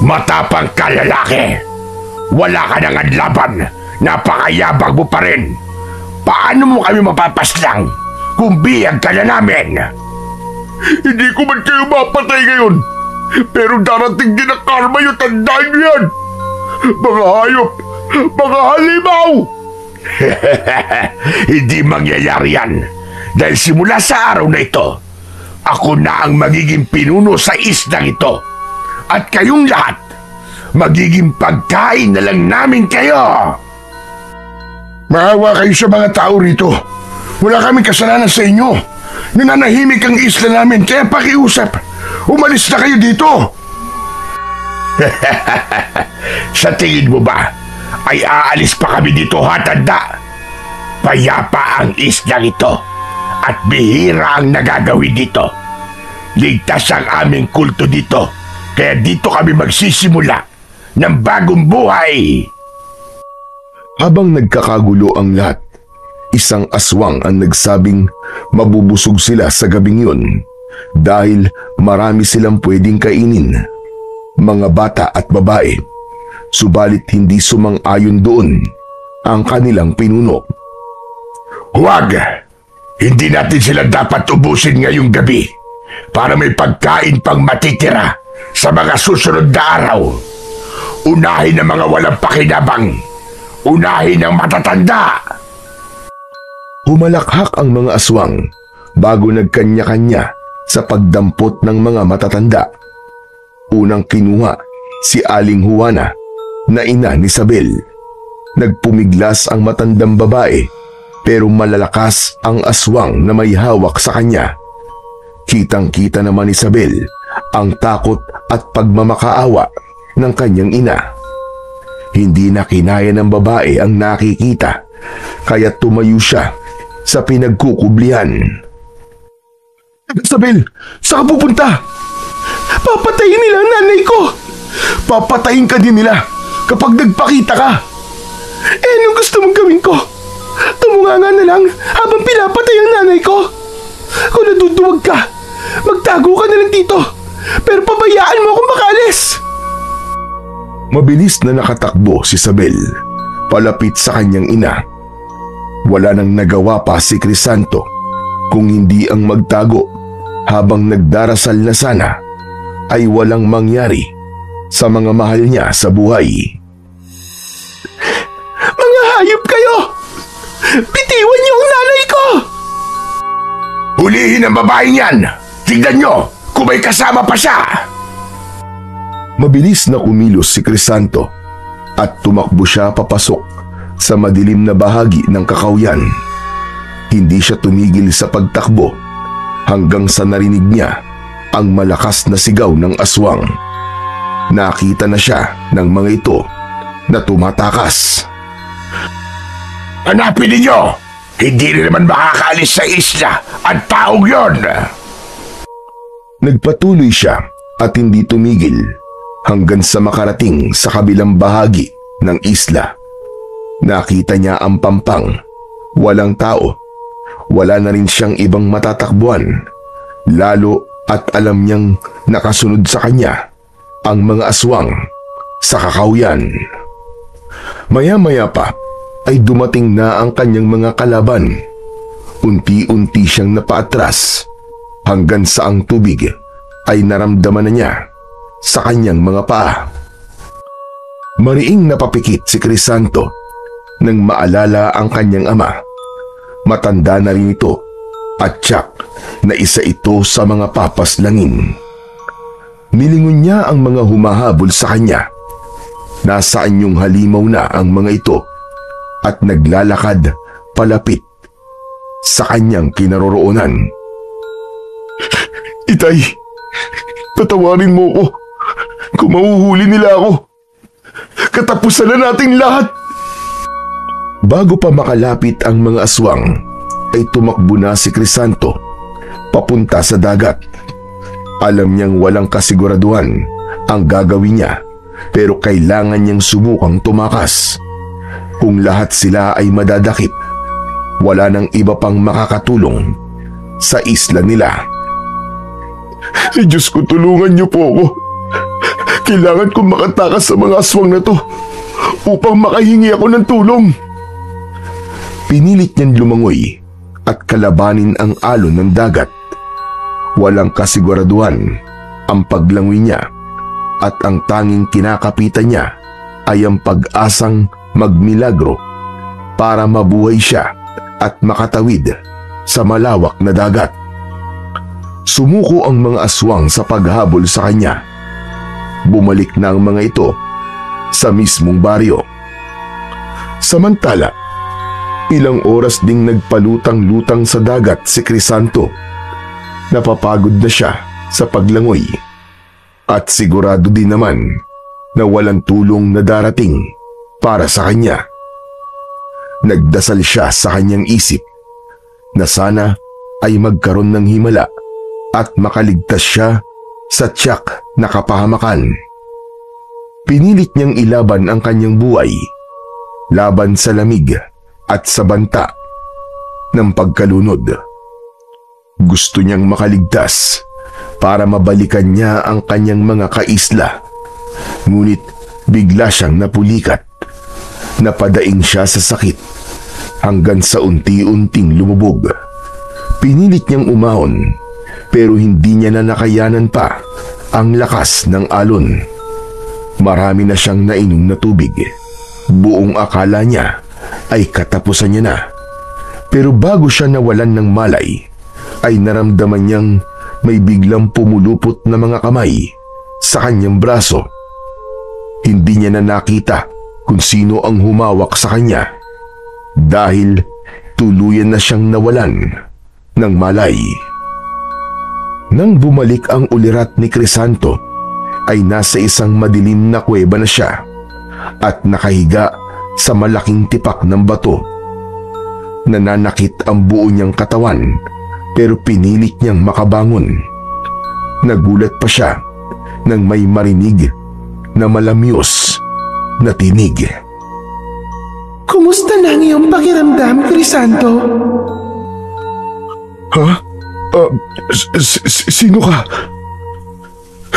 Matapang ka, lalaki! Wala ka nang laban! Napakayabang mo pa rin! Paano mo kami mapapaslang kung biyag ka na namin? Hindi ko man kayo mapatay ngayon, pero darating din ang karma yung tandaan niyo yan! Mga hayop! Mga halimaw! Hindi mangyayari yan dahil simula sa araw na ito, ako na ang magiging pinuno sa islang ito at kayong lahat magiging pagkain na lang namin kayo. Maawa kayo sa mga tao rito. Wala kaming kasalanan sa inyo. Nananahimik ang isla namin kaya pakiusap. Umalis na kayo dito. Sa tingin mo ba ay aalis pa kami dito, hatanda? Payapa ang islang ito at bihira ang nagagawin dito. Ligtas ang aming kulto dito, kaya dito kami magsisimula ng bagong buhay. Habang nagkakagulo ang lahat, isang aswang ang nagsabing mabubusog sila sa gabing yun dahil marami silang pwedeng kainin, mga bata at babae. Subalit hindi sumang-ayon doon ang kanilang pinuno. Huwag! Hindi natin sila dapat ubusin ngayong gabi para may pagkain pang matitira sa mga susunod na araw. Unahin ang mga walang pakinabang. Unahin ang matatanda. Humalakhak ang mga aswang bago nagkanya-kanya sa pagdampot ng mga matatanda. Unang kinuha si Aling Juana na ina ni Isabel. Nagpumiglas ang matandang babae pero malalakas ang aswang na may hawak sa kanya. Kitang-kita naman ni Isabel ang takot at pagmamakaawa ng kanyang ina. Hindi na kinaya ng babae ang nakikita kaya tumayo siya sa pinagkukublihan. Isabel, saan ka pupunta? Papatayin nila ang nanay ko! Papatayin ka din nila kapag nagpakita ka. Anong gusto mong gawin ko? Tumunganga na lang habang pinapatay ang nanay ko? Kung naduduwag ka, magtago ka na lang dito. Pero pabayaan mo akong makalis. Mabilis na nakatakbo si Isabel palapit sa kanyang ina. Wala nang nagawa pa si Crisanto kung hindi ang magtago habang nagdarasal na sana ay walang mangyari sa mga mahal niya sa buhay. Mga hayop kayo! Bitiwan niyo ang nanay ko! Hulihin ang babaeng yan! Tignan nyo kung may kasama pa siya! Mabilis na kumilos si Crisanto at tumakbo siya papasok sa madilim na bahagi ng kakawyan. Hindi siya tumigil sa pagtakbo hanggang sa narinig niya ang malakas na sigaw ng aswang. Nakita na siya ng mga ito na tumatakas. Hanapin ninyo! Hindi rin naman makakaalis sa isla ang taong yon! Nagpatuloy siya at hindi tumigil hanggang sa makarating sa kabilang bahagi ng isla. Nakita niya ang pampang. Walang tao. Wala na rin siyang ibang matatakbuhan. Lalo at alam niyang nakasunod sa kanya ang mga aswang sa kakawyan. Maya-maya pa ay dumating na ang kanyang mga kalaban. Unti-unti siyang napaatras hanggang sa ang tubig ay naramdaman na niya sa kanyang mga paa. Mariing napapikit si Crisanto nang maalala ang kanyang ama. Matanda na rin ito at tiyak na isa ito sa mga papaslangin. Nilingon niya ang mga humahabol sa kanya. Nasaan yung halimaw na ang mga ito at naglalakad palapit sa kanyang kinaroroonan. Itay, patawarin mo ko kung mahuhuli nila ako. Katapusan na nating lahat. Bago pa makalapit ang mga aswang, ay tumakbo na si Crisanto papunta sa dagat. Alam niyang walang kasiguraduhan ang gagawin niya pero kailangan niyang subukang tumakas. Kung lahat sila ay madadakip, wala nang iba pang makakatulong sa isla nila. Diyos ko, tulungan niyo po ako. Kailangan kong makatakas sa mga aswang na to upang makahingi ako ng tulong. Pinilit niyang lumangoy at kalabanin ang alon ng dagat. Walang kasiguraduhan ang paglangoy niya at ang tanging kinakapitan niya ay ang pag-asang magmilagro para mabuhay siya at makatawid sa malawak na dagat. Sumuko ang mga aswang sa paghabol sa kanya. Bumalik na ang mga ito sa mismong baryo. Samantala, ilang oras ding nagpalutang-lutang sa dagat si Crisanto. Napapagod na siya sa paglangoy at sigurado din naman na walang tulong na darating para sa kanya. Nagdasal siya sa kanyang isip na sana ay magkaroon ng himala at makaligtas siya sa tiyak na kapahamakan. Pinilit niyang ilaban ang kanyang buhay, laban sa lamig at sa banta ng pagkalunod. Gusto niyang makaligtas para mabalikan niya ang kanyang mga kaisla. Ngunit bigla siyang napulikat. Napadaing siya sa sakit hanggang sa unti-unting lumubog. Pinilit niyang umahon pero hindi niya na nakayanan pa ang lakas ng alon. Marami na siyang nainom na tubig. Buong akala niya ay katapusan niya na. Pero bago siya nawalan ng malay, ay naramdaman niyang may biglang pumulupot na mga kamay sa kanyang braso. Hindi niya na nakita kung sino ang humawak sa kanya dahil tuluyan na siyang nawalan ng malay. Nang bumalik ang ulirat ni Crisanto, ay nasa isang madilim na kuweba na siya at nakahiga sa malaking tipak ng bato. Nananakit ang buo niyang katawan pero pinilit niyang makabangon. Nagulat pa siya nang may marinig na malamyos na tinig. Kumusta na ang iyong pakiramdam, Crisanto? Ha? Sino ka?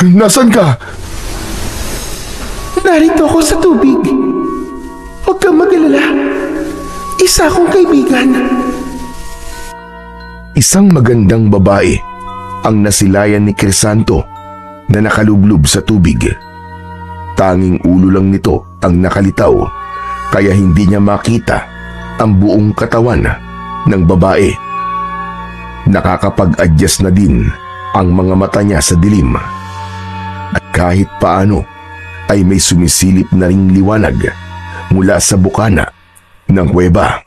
Nasaan ka? Narito ako sa tubig. Huwag kang mag-alala. Isa akong kaibigan. Isang magandang babae ang nasilayan ni Crisanto na nakalublob sa tubig. Tanging ulo lang nito ang nakalitaw kaya hindi niya makita ang buong katawan ng babae. Nakakapag-adjust na din ang mga mata niya sa dilim. At kahit paano ay may sumisilip na ring liwanag mula sa bukana ng kuweba.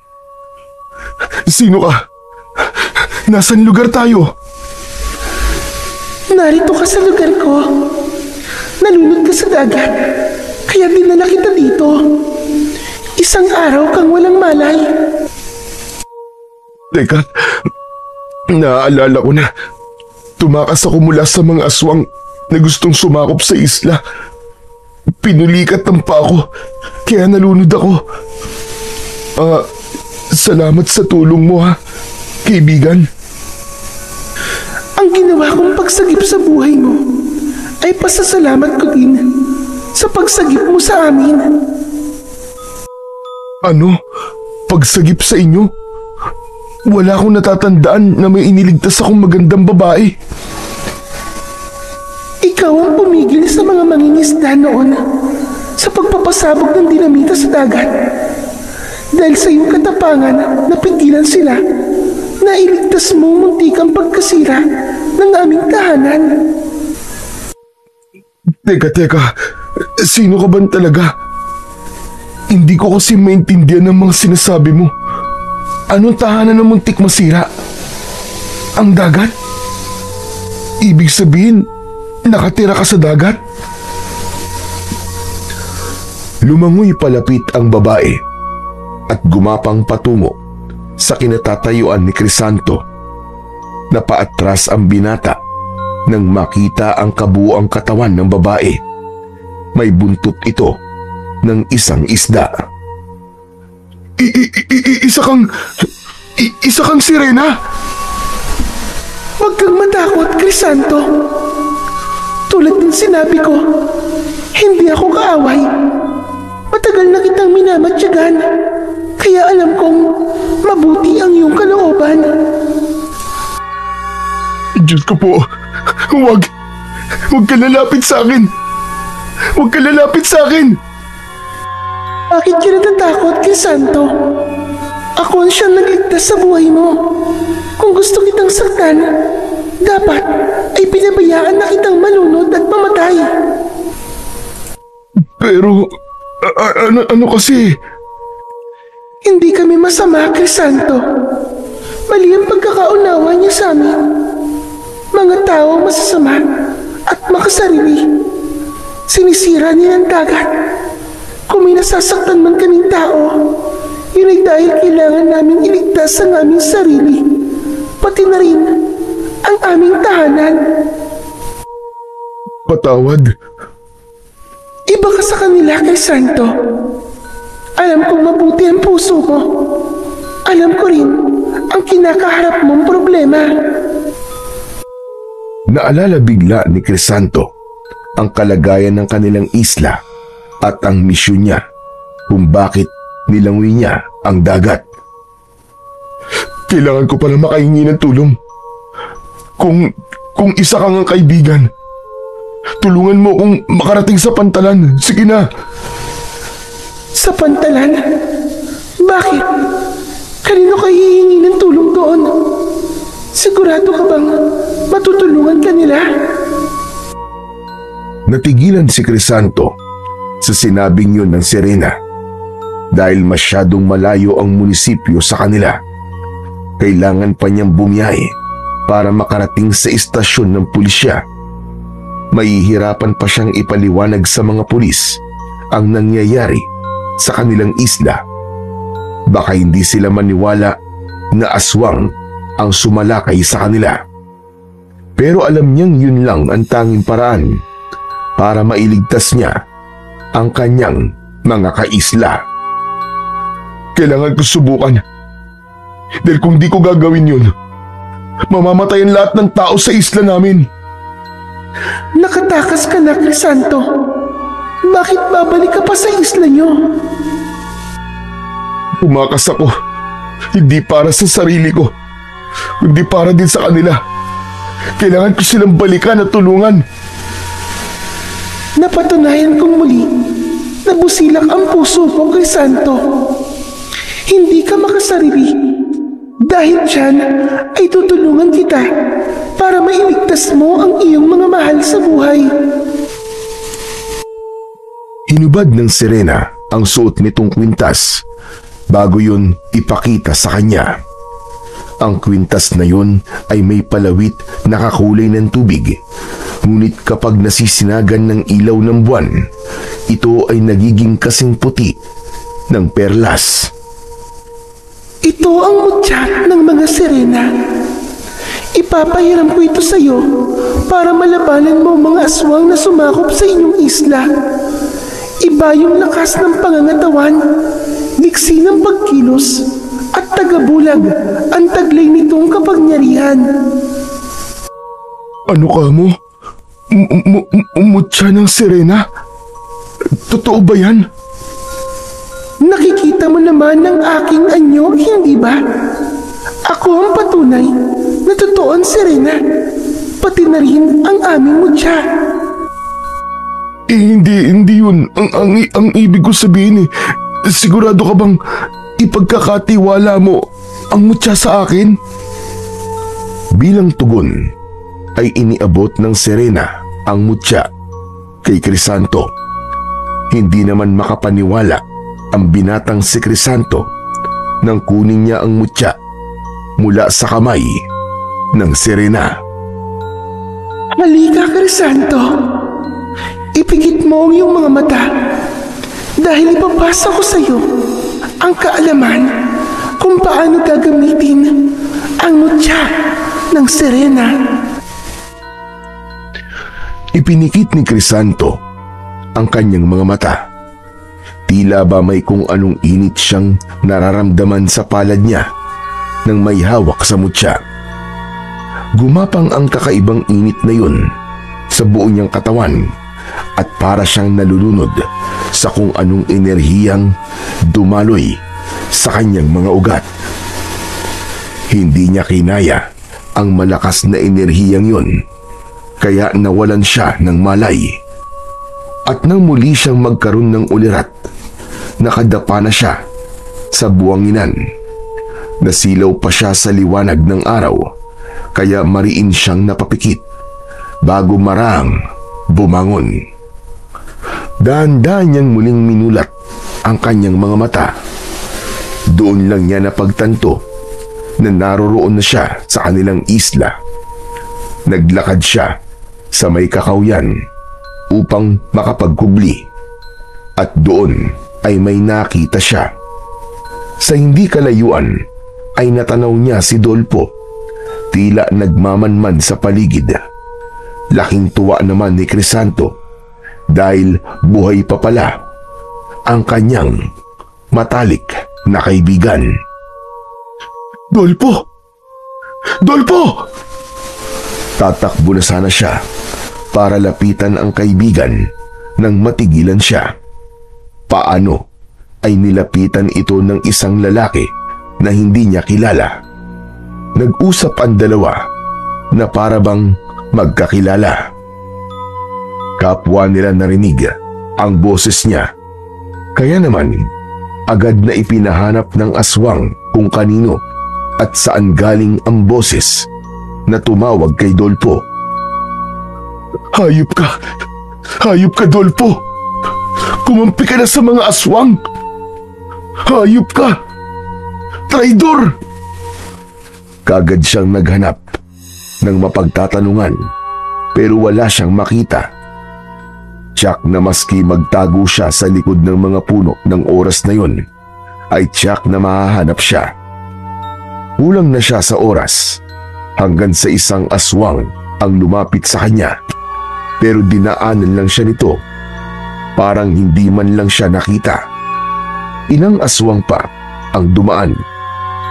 Sino ka? Nasaan lugar tayo? Narito ka sa lugar ko. Nalunod ka sa dagat. Kaya dinala kita dito. Isang araw kang walang malay. Teka, naaalala ko na. Tumakas ako mula sa mga aswang na gustong sumakop sa isla. Pinulikat ng pa ako, kaya nalunod ako. Salamat sa tulong mo ha, kaibigan. Ang ginawa kong pagsagip sa buhay mo ay pasasalamat ko din sa pagsagip mo sa amin. Ano? Pagsagip sa inyo? Wala akong natatandaan na may iniligtas akong magandang babae. Ikaw ang pumigil sa mga mangingisda noon sa pagpapasabog ng dinamita sa dagat. Dahil sa iyong katapangan, napigilan sila na iligtas mo muntikang pagkasira ng aming tahanan. Teka, sino ka ba talaga? Hindi ko kasi maintindihan ang mga sinasabi mo. Anong tahanan na muntik masira? Ang dagat? Ibig sabihin, nakatira ka sa dagat? Lumangoy palapit ang babae at gumapang patungo sa kinatatayuan ni Crisanto. Napaatras ang binata nang makita ang kabuuang katawan ng babae. May buntot ito ng isang isda. Isa kang sirena? Huwag kang matakot, Crisanto. Tulad ng sinabi ko, hindi ako kaaway. Matagal na kitang minamatyagan, kaya alam kong mabuti ang iyong kalooban. Diyos ko po, huwag ka lalapit sa akin. Huwag ka lalapit sa akin. Bakit ka natatakot, Crisanto? Ako ang siyang nagligtas sa buhay mo. Kung gusto kitang saktan, dapat ay pinabayaan na kitang malunod at mamatay. Pero, ano kasi? Hindi kami masama, Crisanto. Mali ang pagkakaunawa niya sa amin. Mga tao masasama at makasarili. Sinisira niya ang dagat. Kung may nasasaktan man kaming tao, yun ay dahil kailangan namin iligtas ang aming sarili, pati na rin ang aming tahanan. Patawad. Iba ka sa kanila, Crisanto. Alam kong mabuti ang puso mo. Alam ko rin ang kinakaharap mong problema. Naalala bigla ni Crisanto ang kalagayan ng kanilang isla at ang misyon niya kung bakit nilangoy niya ang dagat. Kailangan ko pala makahingi ng tulong. Kung isa kang ang kaibigan, tulungan mo kung makarating sa pantalan. Sige na. Sa pantalan? Bakit? Kanino ka hihingi ng tulong doon? Sigurado ka bang matutulungan ka nila? Natigilan si Crisanto sa sinabing yun ng Serena dahil masyadong malayo ang munisipyo sa kanila. Kailangan pa niyang bumiyahe para makarating sa istasyon ng pulisya. Mahihirapan pa siyang ipaliwanag sa mga pulis ang nangyayari sa kanilang isla. Baka hindi sila maniwala na aswang ang sumalakay sa kanila. Pero alam niyang yun lang ang tanging paraan para mailigtas niya ang kanyang mga kaisla. Kailangan ko subukan. Dahil kung di ko gagawin yun, mamamatay ang lahat ng tao sa isla namin. Nakatakas ka na, Crisanto. Bakit babalik ka pa sa isla niyo? Pumakas ako, hindi para sa sarili ko, kundi para din sa kanila. Kailangan ko silang balikan at tulungan. Napatunayan kong muli na busilak ang puso mo, Crisanto. Hindi ka makasarili. Dahil dyan ay tutulungan kita para mailigtas mo ang iyong mga mahal sa buhay. Hinubad ng Serena ang suot nitong kwintas bago yun ipakita sa kanya. Ang kwintas na yun ay may palawit na kakulay ng tubig. Ngunit kapag nasisinagan ng ilaw ng buwan, ito ay nagiging kasing puti ng perlas. Ito ang mutya ng mga Serena. Ipapahiram ko ito sa iyo para malabanan mo mga aswang na sumakop sa inyong isla. Iba yung lakas ng pangangatawan, liksi ng pagkilos, at tagabulag ang taglay nitong kapangyarihan. Ano ka mo? Mutya ng Serena? Totoo ba yan? Nakikita mo naman ang aking anyo, hindi ba? Ako ang patunay na totoo ang Serena, pati na rin ang aming mutya. Hindi yun. Ang ibig ko sabihin eh, sigurado ka bang ipagkakatiwala mo ang mutya sa akin? Bilang tugon ay iniabot ng Serena ang mutya kay Crisanto. Hindi naman makapaniwala ang binatang si Crisanto nang kunin niya ang mutya mula sa kamay ng Serena. Halika, Crisanto. Ipikit mo ang iyong mga mata dahil ipapasa ko sa iyo ang kaalaman kung paano gagamitin ang mutya ng Serena. Ipinikit ni Crisanto ang kanyang mga mata. Tila ba may kung anong init siyang nararamdaman sa palad niya nang may hawak sa mutya. Gumapang ang kakaibang init na yun sa buo niyang katawan at para siyang nalulunod sa kung anong enerhiyang dumaloy sa kanyang mga ugat. Hindi niya kinaya ang malakas na enerhiyang yun, kaya nawalan siya ng malay. At nang muli siyang magkaroon ng ulirat, nakadapa na siya sa buwanginan. Nasilaw pa siya sa liwanag ng araw, kaya mariin siyang napapikit bago marang bumangon. Dahan-dahan niyang muling minulat ang kanyang mga mata. Doon lang niya napagtanto na naroroon na siya sa kanilang isla. Naglakad siya sa may kakawyan upang makapagkubli, at doon ay may nakita siya. Sa hindi kalayuan ay natanaw niya si Dolpo, tila nagmamanman sa paligid. Laking tuwa naman ni Crisanto dahil buhay pa pala ang kanyang matalik na kaibigan. Dolpo! Dolpo! Tatakbo na sana siya para lapitan ang kaibigan nang matigilan siya. Paano ay nilapitan ito ng isang lalaki na hindi niya kilala. Nag-usap ang dalawa na para bang magkakilala. Kapwa nila narinig ang boses niya. Kaya naman, agad na ipinahanap ng aswang kung kanino at saan galing ang boses na tumawag kay Dolpo. Hayop ka! Hayop ka, Dolpo! Kumampi ka na sa mga aswang! Hayop ka! Traidor! Kagad siyang naghanap ng mapagtatanungan pero wala siyang makita. Tiyak na maski magtago siya sa likod ng mga puno ng oras na yon, ay tiyak na mahahanap siya. Kulang na siya sa oras hanggang sa isang aswang ang lumapit sa kanya, pero dinaanan lang siya nito. Parang hindi man lang siya nakita. Ilang aswang pa ang dumaan,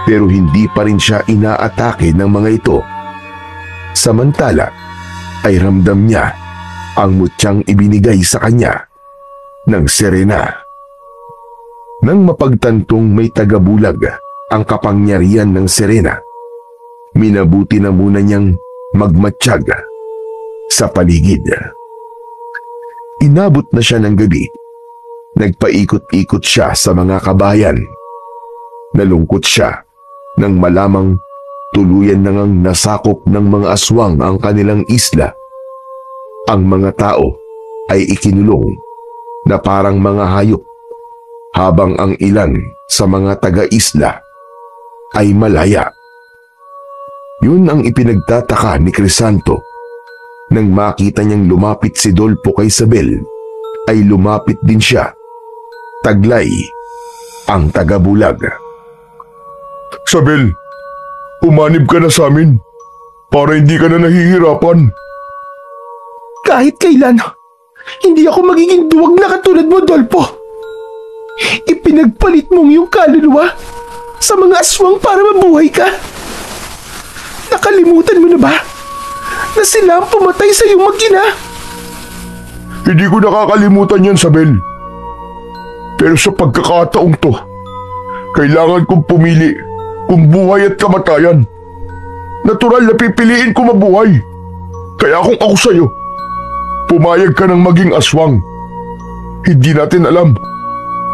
pero hindi pa rin siya inaatake ng mga ito. Samantala ay ramdam niya ang mutyang ibinigay sa kanya ng Serena. Nang mapagtantong may tagabulag ang kapangyarihan ng Serena, minabuti na muna niyang magmatsyag sa paligid. Inabot na siya ng gabi. Nagpaikot-ikot siya sa mga kabayan. Nalungkot siya nang malamang tuluyan na ngang nasakop ng mga aswang ang kanilang isla. Ang mga tao ay ikinulong na parang mga hayop, habang ang ilan sa mga taga-isla ay malaya. Yun ang ipinagtataka ni Crisanto. Nang makita niyang lumapit si Dolpo kay Isabel, ay lumapit din siya. Taglay ang tagabulag. Isabel, umanib ka na sa amin para hindi ka na nahihirapan. Kahit kailan, hindi ako magiging duwag na katulad mo, Dolpo. Ipinagpalit mong iyong kaluluwa sa mga aswang para mabuhay ka. Nakalimutan mo na ba na sila ang pumatay sa iyong mag-ina? Hindi ko nakakalimutan yan, Isabel. Pero sa pagkakataong to, kailangan kong pumili kung buhay at kamatayan. Natural na pipiliin ko mabuhay. Kaya kung ako sa'yo, pumayag ka ng maging aswang. Hindi natin alam.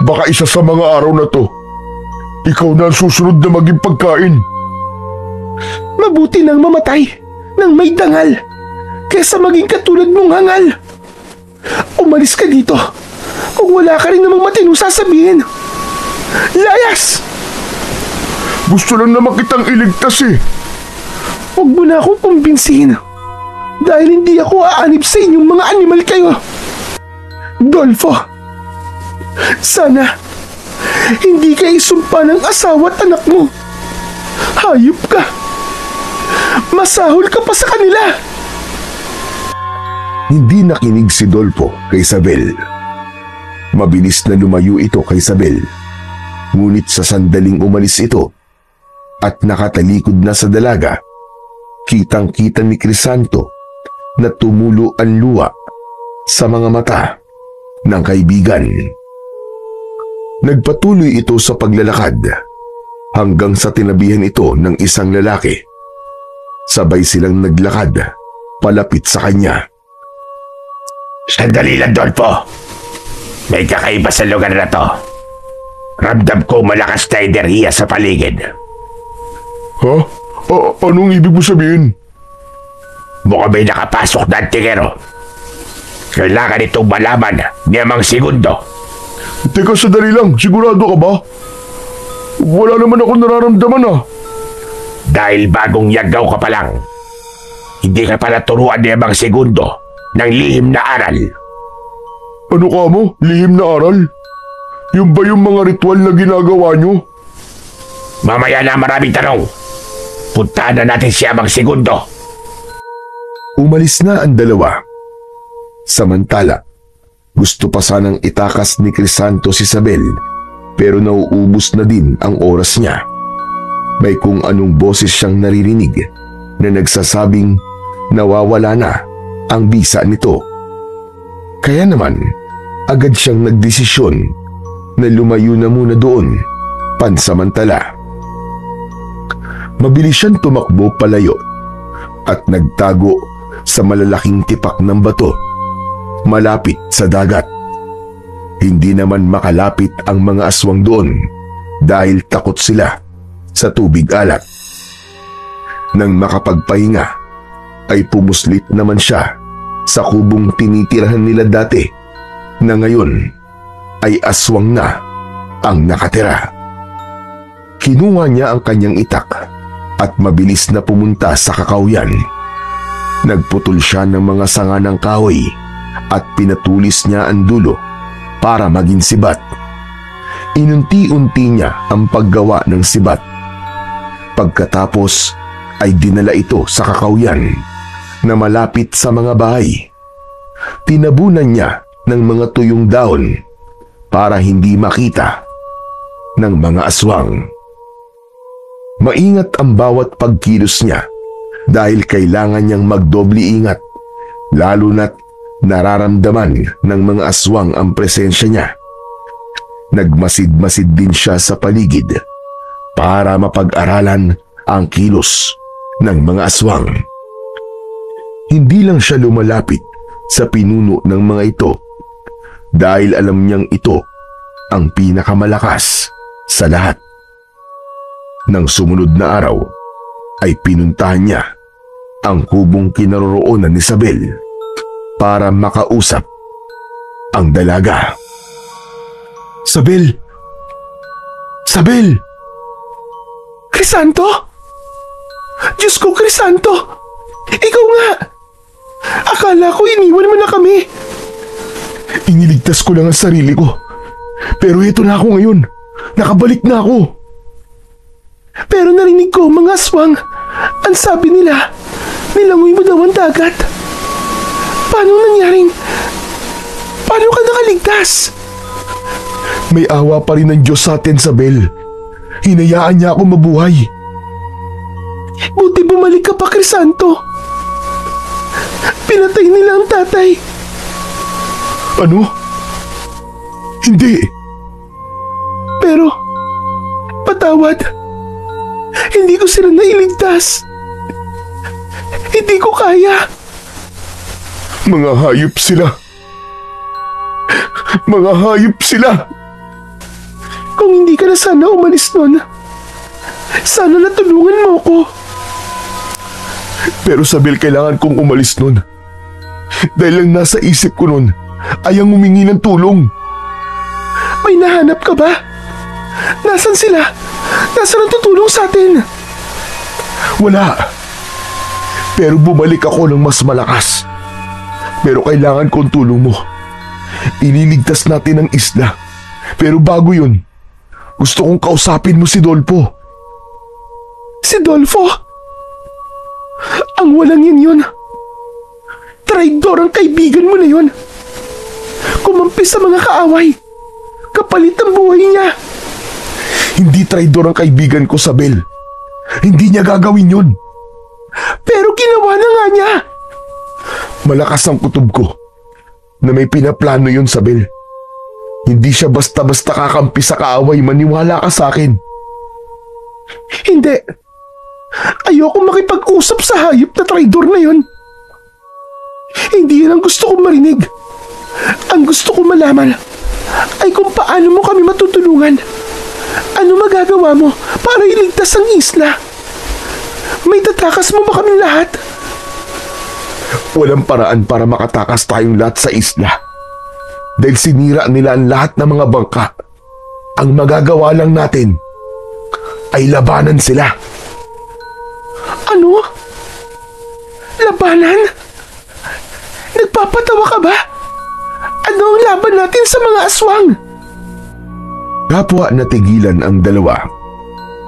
Baka isa sa mga araw na to, ikaw na ang susunod na maging pagkain. Mabuti nang mamatay nang may dangal kaysa maging katulad mong hangal. Umalis ka dito kung wala ka rin namang matinong sasabihin. Layas! Gusto lang naman kitang iligtas eh. Huwag mo na akong kumbinsihin dahil hindi ako aanib sa inyong mga animal kayo. Dolfo, sana hindi ka isumpa ng asawa at anak mo. Hayop ka. Masahol ka pa sa kanila. Hindi nakinig si Dolpo kay Isabel. Mabilis na lumayo ito kay Isabel. Ngunit sa sandaling umalis ito at nakatalikod na sa dalaga, kitang-kita ni Crisanto na tumulo ang luha sa mga mata ng kaibigan. Nagpatuloy ito sa paglalakad hanggang sa tinabihan ito ng isang lalaki. Sabay silang naglakad palapit sa kanya. Sandali lang, Dolpo. May kakaiba sa lugar na to. Ramdam ko malakas na enerhiya sa paligid. Ha? Anong ibig mo sabihin? Mukhang may nakapasok na antingero. Kailangan itong malaman ni Amang Segundo. Teka, sadali lang. Sigurado ka ba? Wala naman ako nararamdaman ah. Dahil bagong yagaw ka pa lang, hindi ka pala turuan ni Amang Segundo ng lihim na aral. Ano ka mo? Lihim na aral? Yung ba yung mga ritual na ginagawa nyo? Mamaya na, maraming tanong. Puntahan na natin si Amang Segundo. Umalis na ang dalawa. Samantala, gusto pa sanang itakas ni Crisanto si Isabel, pero nauubos na din ang oras niya. May kung anong boses siyang naririnig na nagsasabing nawawala na ang bisa nito. Kaya naman, agad siyang nagdesisyon na lumayo na muna doon pansamantala. Mabilis siyang tumakbo palayo at nagtago sa malalaking tipak ng bato malapit sa dagat. Hindi naman makalapit ang mga aswang doon dahil takot sila sa tubig alat. Nang makapagpahinga ay pumuslit naman siya sa kubong tinitirahan nila dati na ngayon ay aswang na ang nakatira. Kinuha niya ang kanyang itak at mabilis na pumunta sa kakawyan. Nagputol siya ng mga sanga ng kahoy at pinatulis niya ang dulo para maging sibat. Inunti-unti niya ang paggawa ng sibat. Pagkatapos ay dinala ito sa kakawyan na malapit sa mga bahay. Tinabunan niya ng mga tuyong dahon para hindi makita ng mga aswang. Maingat ang bawat pagkilos niya dahil kailangan niyang magdobli ingat, lalo na't nararamdaman ng mga aswang ang presensya niya. Nagmasid-masid din siya sa paligid para mapag-aralan ang kilos ng mga aswang. Hindi lang siya lumalapit sa pinuno ng mga ito dahil alam niyang ito ang pinakamalakas sa lahat. Nang sumunod na araw ay pinuntahan niya ang kubong kinaroroonan ni Isabel para makausap ang dalaga. Isabel! Isabel! Crisanto? Diyos ko, Crisanto! Ikaw nga! Akala ko iniwan mo na kami. Iniligtas ko lang ang sarili ko. Pero ito na ako ngayon. Nakabalik na ako. Pero narinig ko mga aswang. Ang sabi nila, nilangoy mo daw ang dagat. Paano nangyaring? Paano ka nakaligtas? May awa pa rin ng Diyos sa atin, Isabel. Hinayaan niya ako mabuhay. Buti bumalik ka pa, Crisanto. Pinatay nila ang tatay. Ano? Hindi. Pero, patawad. Hindi ko sila nailigtas. Hindi ko kaya. Mga hayop sila. Mga hayop sila. Kung hindi ka na sana umalis nun, sana natulungan mo ko. Pero Isabel, kailangan kong umalis nun. Dahil lang nasa isip ko nun ay ang humingi ng tulong. May nahanap ka ba? Nasaan sila? Nasaan ang tutulong sa atin? Wala. Pero bumalik ako ng mas malakas. Pero kailangan kong tulong mo. Ililigtas natin ang isla. Pero bago yun, gusto kong kausapin mo si Dolfo. Si Dolfo? Ang walang yun. Traidor ang kaibigan mo na yun. Kumampi sa mga kaaway. Kapalit ang buhay niya. Hindi traidor ang kaibigan ko, Isabel. Hindi niya gagawin yun. Pero ginawa na nga niya. Malakas ang kutob ko na may pinaplano yun, Isabel. Hindi siya basta-basta kakampi sa kaaway. Maniwala ka sa akin. Hindi. Ayoko makipag-usap sa hayop na traidor na yun. Hindi yan ang gusto kong marinig. Ang gusto kong malaman ay kung paano mo kami matutulungan. Ano magagawa mo para iligtas ang isla? May tatakas mo ba kami lahat? Walang paraan para makatakas tayong lahat sa isla. Dahil sinira nila ang lahat ng mga bangka. Ang magagawa lang natin ay labanan sila. Ano? Labanan? Nagpapatawa ka ba? Ano ang laban natin sa mga aswang? Kapwa natigilan ang dalawa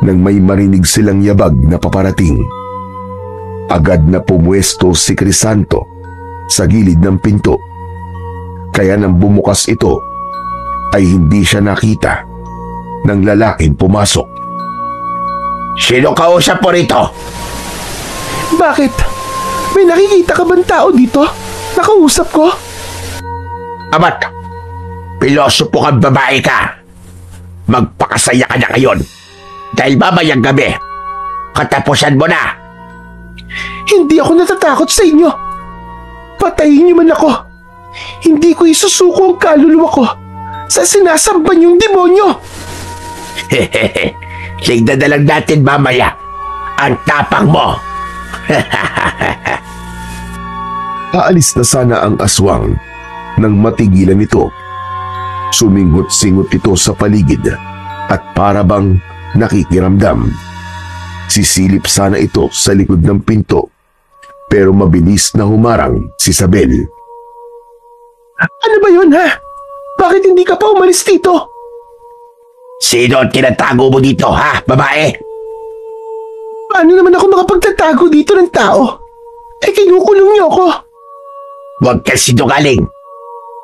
nang may marinig silang yabag na paparating. Agad na pumwesto si Crisanto sa gilid ng pinto. Kaya nang bumukas ito ay hindi siya nakita ng lalaking pumasok. Sino kausap po rito? Bakit? May nakikita ka bang tao dito? Nakausap ko? Amat, pilosopo kang babae ka. magpakasaya ka na ngayon. Dahil mamayang gabi, katapusan mo na. Hindi ako natatakot sa inyo. Patayin niyo man ako. Hindi ko isusuko ang kaluluwa ko sa sinasamba niyong demonyo. Tignan na lang natin mamaya ang tapang mo. Aalis na sana ang aswang nang matigilan ito. Sumingot-singot ito sa paligid at para bang nakikiramdam. Sisilip sana ito sa likod ng pinto pero mabilis na humarang si Isabel. Ano ba yun, ha? Bakit hindi ka pa umalis dito? Sino ang tinatago mo dito, ha, babae? Paano naman ako makapagtatago dito ng tao? Kinukulong niyo ako. Huwag kang sinungaling.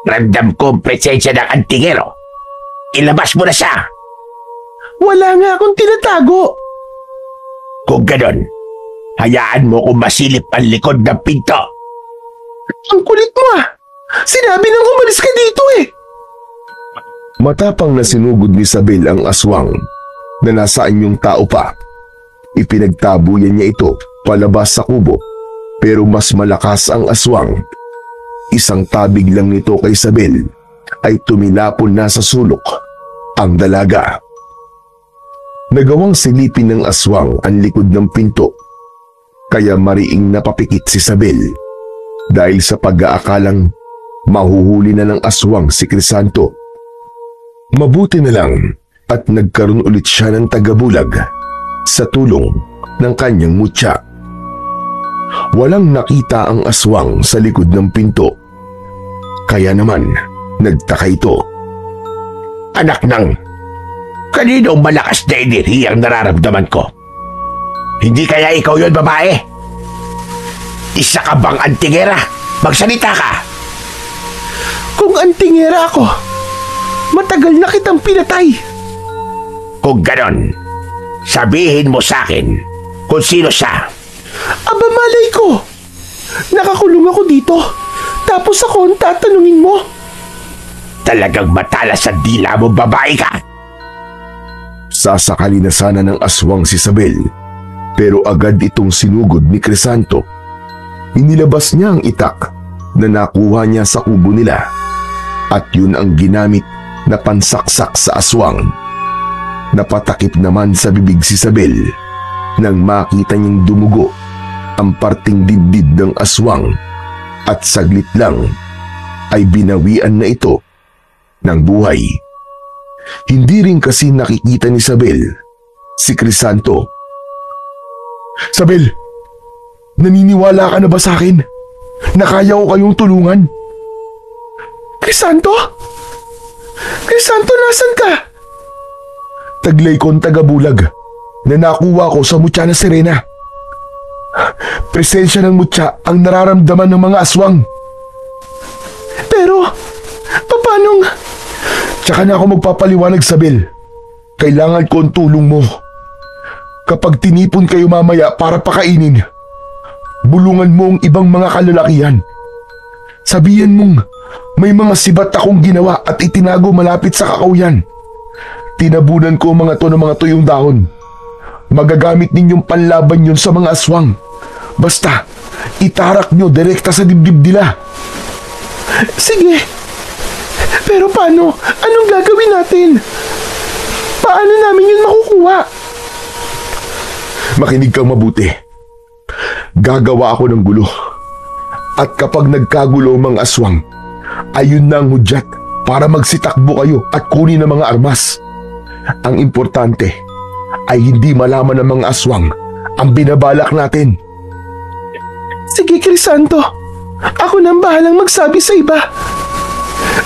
Ramdam ko ang presensya ng antingero. Ilabas mo na siya. Wala nga akong tinatago. Kung ganon, hayaan mo kung masilip ang likod ng pinto. Ang kulit mo, ah. Sinabi nang umalis ka dito, eh. Matapang na sinugod ni Isabel ang aswang na nasa anyong tao pa. Ipinagtabuyan niya ito palabas sa kubo pero mas malakas ang aswang. Isang tabig lang nito kay Isabel ay tumilapon na sa sulok ang dalaga. Nagawang silipin ng aswang ang likod ng pinto kaya mariing napapikit si Isabel dahil sa pag-aakalang mahuhuli na ng aswang si Crisanto. Mabuti na lang at nagkaroon ulit siya ng tagabulag sa tulong ng kanyang mutya. Walang nakita ang aswang sa likod ng pinto. Kaya naman nagtaka ito. Anak ng, kaninong malakas na enerhiya ang nararamdaman ko? Hindi kaya ikaw yon, babae? Isa ka bang antingera? Magsalita ka! Kung antingera ako, matagal na kitang pinatay. Kung ganon, sabihin mo sa akin kung sino siya. Aba malay ko. Nakakulong ako dito. Tapos ako ang tatanungin mo. Talagang matalas sa dila mo, babae ka. Sasakali na sana ng aswang si Isabel pero agad itong sinugod ni Crisanto. Inilabas niya ang itak na nakuha niya sa kubo nila at yun ang ginamit na pansaksak sa aswang. Napatakip naman sa bibig si Isabel nang makita niyang dumugo ang parting dibdib ng aswang at saglit lang ay binawian na ito ng buhay. Hindi rin kasi nakikita ni Isabel si Crisanto. Isabel, naniniwala ka na ba sa akin na kaya ko kayong tulungan? Crisanto? Crisanto, nasan ka? Taglay ko ang tagabulag na nakuha ko sa mutya na sirena. Presensya ng mutya ang nararamdaman ng mga aswang. Pero, paanong... Tsaka na ako magpapaliwanag, Isabel. Kailangan ko ang tulong mo. Kapag tinipon kayo mamaya para pakainin, bulungan mo ang ibang mga kalalakihan. Sabihan mong may mga sibat akong ginawa at itinago malapit sa kakawyan. Tinabunan ko mga to ng mga tuyong dahon. Magagamit ninyong panlaban yun sa mga aswang. Basta, itarak nyo direkta sa dibdib nila. Sige. Pero paano? Anong gagawin natin? Paano namin yun makukuha? Makinig kang mabuti. Gagawa ako ng gulo. At kapag nagkagulo ang mga aswang, ayun na ang hudyat para magsitakbo kayo at kunin ang mga armas. Ang importante ay hindi malaman ng mga aswang ang binabalak natin. Sige, Crisanto. Ako nang bahalang magsabi sa iba.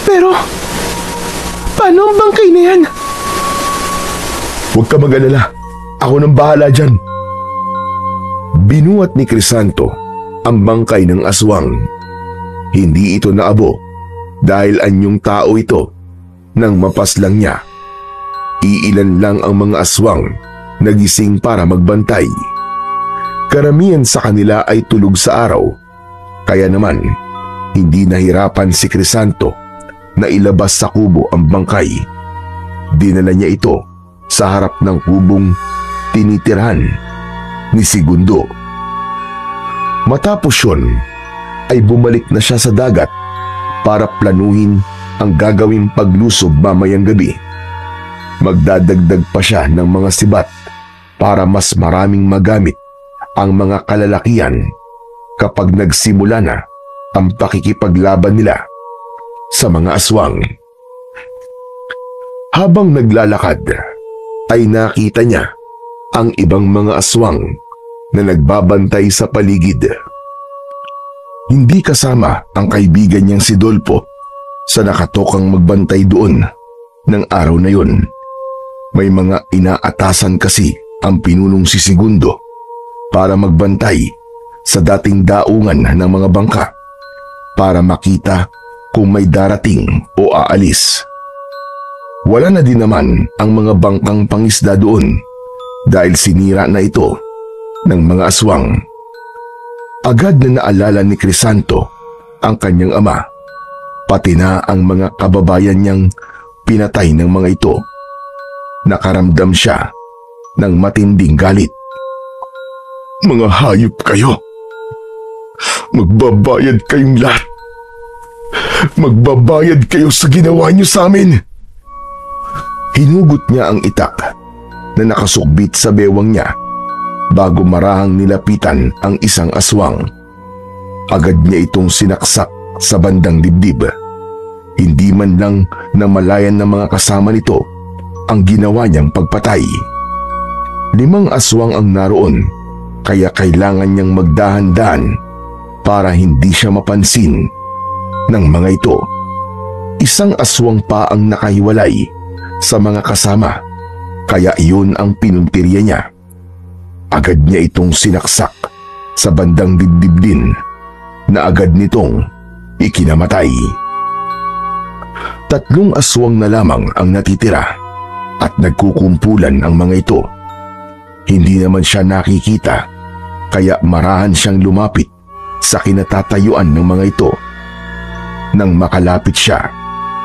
Pero, paano ang bangkay na yan? Huwag ka mag-alala. Ako nang bahala dyan. Binuhat ni Crisanto ang bangkay ng aswang. Hindi ito naabo dahil anyong tao ito nang mapaslang niya. Iilan lang ang mga aswang nagising para magbantay. Karamihan sa kanila ay tulog sa araw, kaya naman hindi nahirapan si Crisanto na ilabas sa kubo ang bangkay. dinala niya ito sa harap ng kubong tinitirhan ni Segundo. Matapos yun, ay bumalik na siya sa dagat para planuhin ang gagawing paglusob mamayang gabi. Magdadagdag pa siya ng mga sibat para mas maraming magamit ang mga kalalakihan kapag nagsimula na ang pakikipaglaban nila sa mga aswang. Habang naglalakad, ay nakita niya ang ibang mga aswang na nagbabantay sa paligid. Hindi kasama ang kaibigan niyang si Dolpo sa nakatokang magbantay doon ng araw na yun. May mga inaatasan kasi ang pinunong si Segundo para magbantay sa dating daungan ng mga bangka para makita kung may darating o aalis. Wala na din naman ang mga bangkang pangisda doon dahil sinira na ito ng mga aswang. Agad na naalala ni Crisanto ang kanyang ama, pati na ang mga kababayan niyang pinatay ng mga ito. Nakaramdam siya ng matinding galit. Mga hayop kayo! Magbabayad kayong lahat! Magbabayad kayo sa ginawa niyo sa amin! Hinugot niya ang itak na nakasukbit sa bewang niya bago marahang nilapitan ang isang aswang. Agad niya itong sinaksak sa bandang dibdib. Hindi man lang namalayan ng mga kasama nito ang ginawa niyang pagpatay. 5 aswang ang naroon, kaya kailangan niyang magdahan-dahan para hindi siya mapansin ng mga ito. Isang aswang pa ang nakahiwalay sa mga kasama, kaya iyon ang pinuntirya niya. Agad niya itong sinaksak sa bandang dibdib din na agad nitong ikinamatay. 3 aswang na lamang ang natitira at nagkukumpulan ang mga ito. Hindi naman siya nakikita, kaya marahan siyang lumapit sa kinatatayuan ng mga ito. Nang makalapit siya,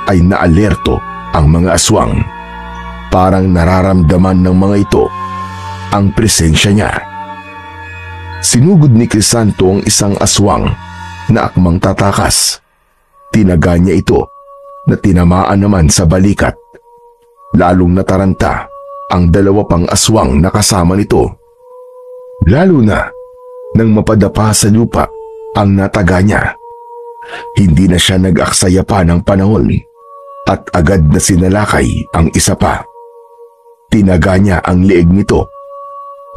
ay naalerto ang mga aswang. Parang nararamdaman ng mga ito ang presensya niya. Sinugod ni Crisanto ang isang aswang na akmang tatakas. Tinaga niya ito na tinamaan naman sa balikat. Lalong nataranta ang 2 pang aswang na kasama nito. Lalo na nang mapadapa sa lupa ang nataga niya. Hindi na siya nag-aksaya pa ng panahon at agad na sinalakay ang isa pa. Tinaga niya ang leeg nito.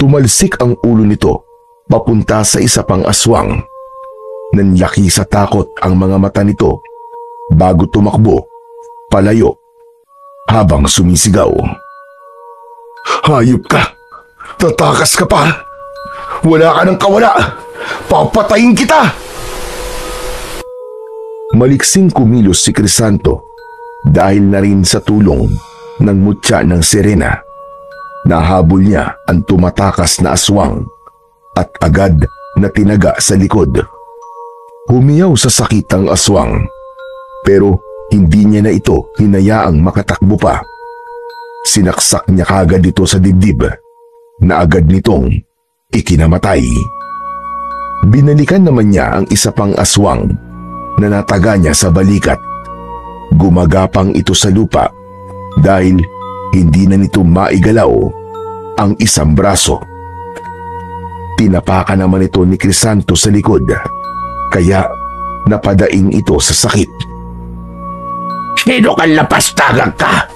Tumalsik ang ulo nito papunta sa isa pang aswang. Nanlaki sa takot ang mga mata nito bago tumakbo palayo habang sumisigaw. Hayop ka! Tatakas ka pa! Wala ka ng kawala! Papatayin kita! Maliksing kumilos si Crisanto dahil na rin sa tulong ng mutya ng sirena. Nahabol niya ang tumatakas na aswang at agad na tinaga sa likod. Humiyaw sa sakit ang aswang, pero hindi niya na ito hinayaang makatakbo pa. Sinaksak niya kagad ito sa dibdib na agad nitong ikinamatay. Binalikan naman niya ang isa pang aswang na nataga niya sa balikat. Gumagapang ito sa lupa dahil hindi na nito maigalaw ang isang braso. Tinapakan naman ito ni Crisanto sa likod, kaya napadaing ito sa sakit. Sino kang lapastagag ka?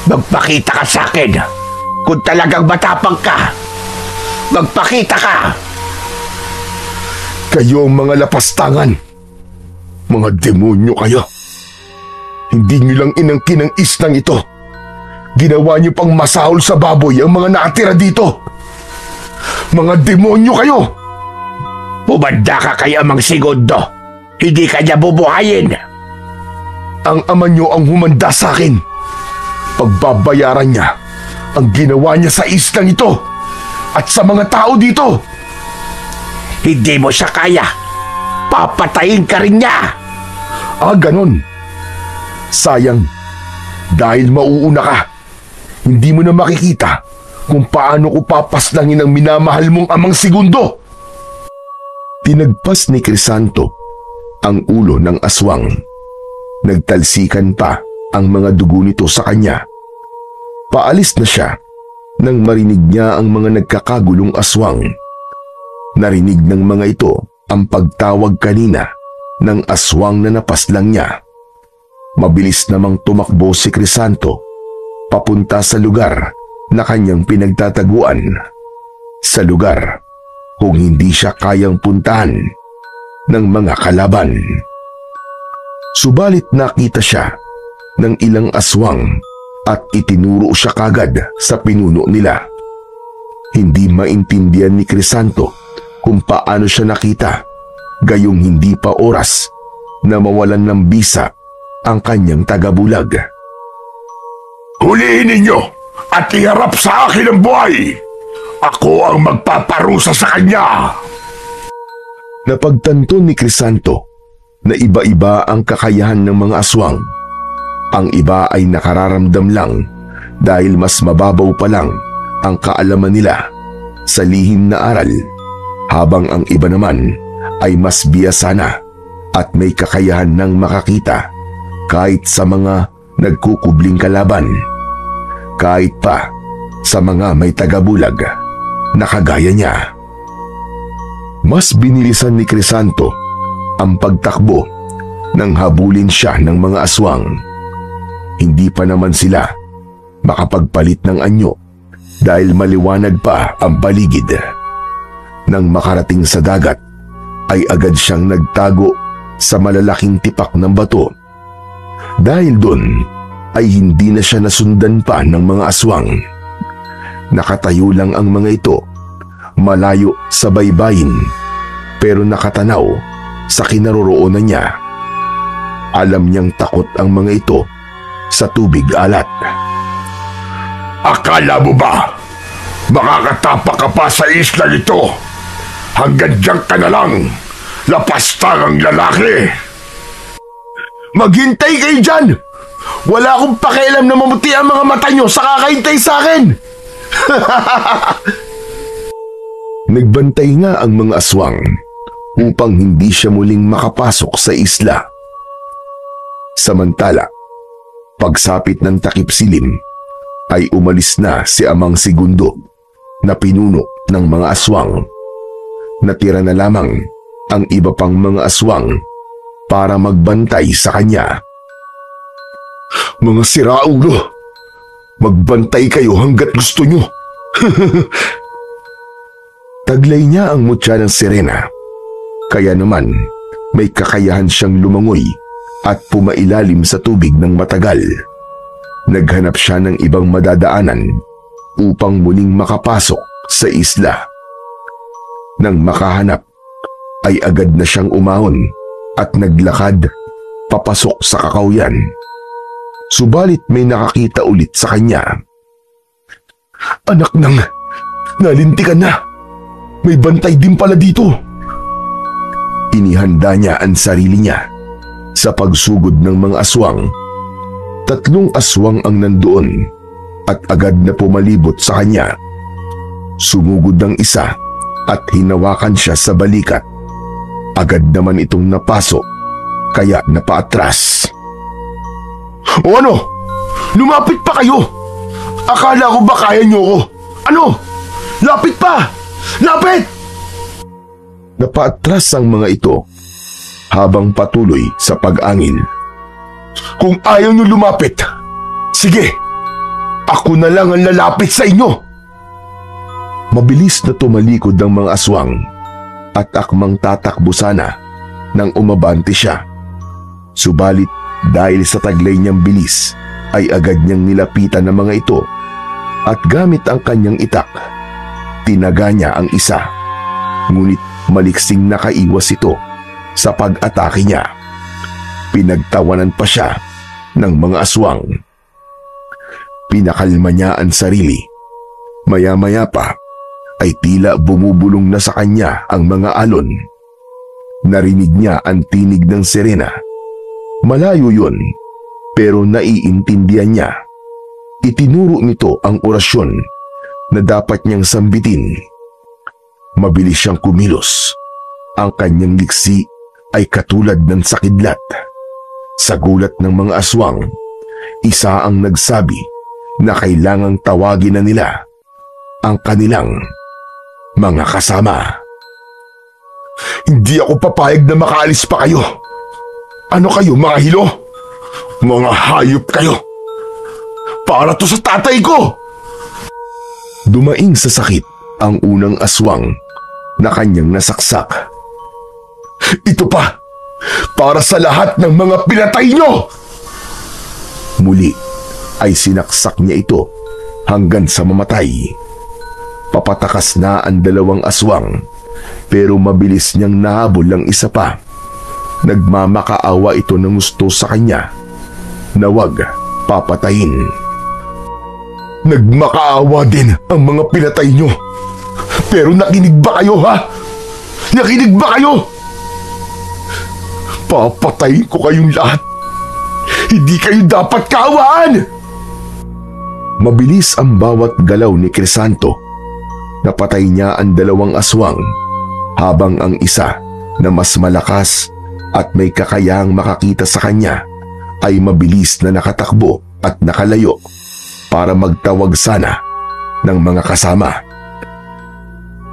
Magpakita ka sa akin kung talagang matapang ka. Magpakita ka! Kayo ang mga lapastangan. Mga demonyo kayo. Hindi nyo lang inangkin ang islang ito. Ginawa nyo pang masahol sa baboy ang mga nakatira dito. Mga demonyo kayo! Humanda ka kay Amang Segundo. Hindi ka niya bubuhayin. Ang ama nyo ang humanda sa akin. Pagbabayaran niya ang ginawa niya sa islang ito at sa mga tao dito. Hindi mo siya kaya. Papatayin ka rin niya. Ganon. Sayang. Dahil mauuna ka, hindi mo na makikita kung paano ko papaslangin ang minamahal mong amang segundo. Tinagpas ni Crisanto ang ulo ng aswang. Nagtalsikan pa ang mga dugo nito sa kanya. Paalis na siya nang marinig niya ang mga nagkakagulong aswang. Narinig ng mga ito ang pagtawag kanina ng aswang na napaslang niya. Mabilis namang tumakbo si Crisanto papunta sa lugar na kanyang pinagtataguan. Sa lugar kung hindi siya kayang puntahan ng mga kalaban. Subalit nakita siya ng ilang aswang at itinuro siya kagad sa pinuno nila. Hindi maintindihan ni Crisanto kung paano siya nakita, gayong hindi pa oras na mawalan ng bisa ang kanyang tagabulag. Hulihin ninyo at iharap sa akin ang buhay. Ako ang magpaparusa sa kanya. Napagtanto ni Crisanto na iba-iba ang kakayahan ng mga aswang. Ang iba ay nakararamdam lang dahil mas mababaw pa lang ang kaalaman nila sa lihim na aral, habang ang iba naman ay mas biyasa na at may kakayahan ng makakita kahit sa mga nagkukubling kalaban, kahit pa sa mga may tagabulag na kagaya niya. Mas binilisan ni Crisanto ang pagtakbo nang habulin siya ng mga aswang. Hindi pa naman sila makapagpalit ng anyo dahil maliwanag pa ang paligid. Nang makarating sa dagat, ay agad siyang nagtago sa malalaking tipak ng bato. Dahil doon ay hindi na siya nasundan pa ng mga aswang. Nakatayo lang ang mga ito, malayo sa baybayin, pero nakatanaw sa kinaroroonan niya. Alam niyang takot ang mga ito sa tubig alat. Akala mo ba makakatapak ka pa sa isla nito? Hanggang diyan ka na lang, lapastangang lalaki. Maghintay kayo dyan! Wala akong pakialam na mamuti ang mga mata nyo sa kakahintay sa akin! Nagbantay nga ang mga aswang upang hindi siya muling makapasok sa isla. Samantala, pagsapit ng takip silim, ay umalis na si Amang Segundo na pinuno ng mga aswang. Natira na lamang ang iba pang mga aswang para magbantay sa kanya. Mga siraulo, magbantay kayo hanggat gusto nyo. Taglay niya ang mutya ng sirena, kaya naman may kakayahan siyang lumangoy at pumailalim sa tubig ng matagal. Naghanap siya ng ibang madadaanan upang muling makapasok sa isla. Nang makahanap, ay agad na siyang umahon at naglakad papasok sa kakawyan. Subalit may nakakita ulit sa kanya. Anak nang, nalintikan na. May bantay din pala dito. Inihanda niya ang sarili niya sa pagsugod ng mga aswang. 3 aswang ang nandoon at agad na pumalibot sa kanya. Sumugod ng isa at hinawakan siya sa balikat. Agad naman itong napasok, kaya napaatras. O ano? Lumapit pa kayo! Akala ko ba kaya niyo ko? Ano? Lapit pa! Lapit! Napaatras ang mga ito habang patuloy sa pag-angil. Kung ayaw niyo lumapit, sige, ako na lang ang lalapit sa inyo. Mabilis na tumalikod ang mga aswang at akmang tatakbo sana nang umabante siya. Subalit dahil sa taglay niyang bilis ay agad niyang nilapitan ng mga ito at gamit ang kanyang itak, tinaga niya ang isa. Ngunit maliksing nakaiwas ito sa pag-atake niya. Pinagtawanan pa siya ng mga aswang. Pinakalma niya ang sarili. Maya-maya pa ay tila bumubulong na sa kanya ang mga alon. Narinig niya ang tinig ng sirena. Malayo yun, pero naiintindihan niya. Itinuro nito ang orasyon na dapat niyang sambitin. Mabilis siyang kumilos. Ang kanyang liksi ay katulad ng sakidlat. Sa gulat ng mga aswang, isa ang nagsabi na kailangang tawagin na nila ang kanilang mga kasama. Hindi ako papayag na makaalis pa kayo. Ano kayo, mga hilo? Mga hayop kayo. Para to sa tatay ko! Dumaing sa sakit ang unang aswang na kanyang nasaksak. Ito pa! Para sa lahat ng mga pinatay nyo! Muli ay sinaksak niya ito hanggang sa mamatay. Papatakas na ang dalawang aswang, pero mabilis niyang nahabol ang isa pa. Nagmamakaawa ito ng gusto sa kanya na wag papatayin. Nagmakaawa din ang mga pinatay nyo. Pero nakinig ba kayo, ha? Nakinig ba kayo? Papatayin ko kayong lahat. Hindi kayo dapat kaawaan! Mabilis ang bawat galaw ni Crisanto. Napatay niya ang dalawang aswang, habang ang isa na mas malakas at may kakayahang makakita sa kanya ay mabilis na nakatakbo at nakalayo para magtawag sana ng mga kasama.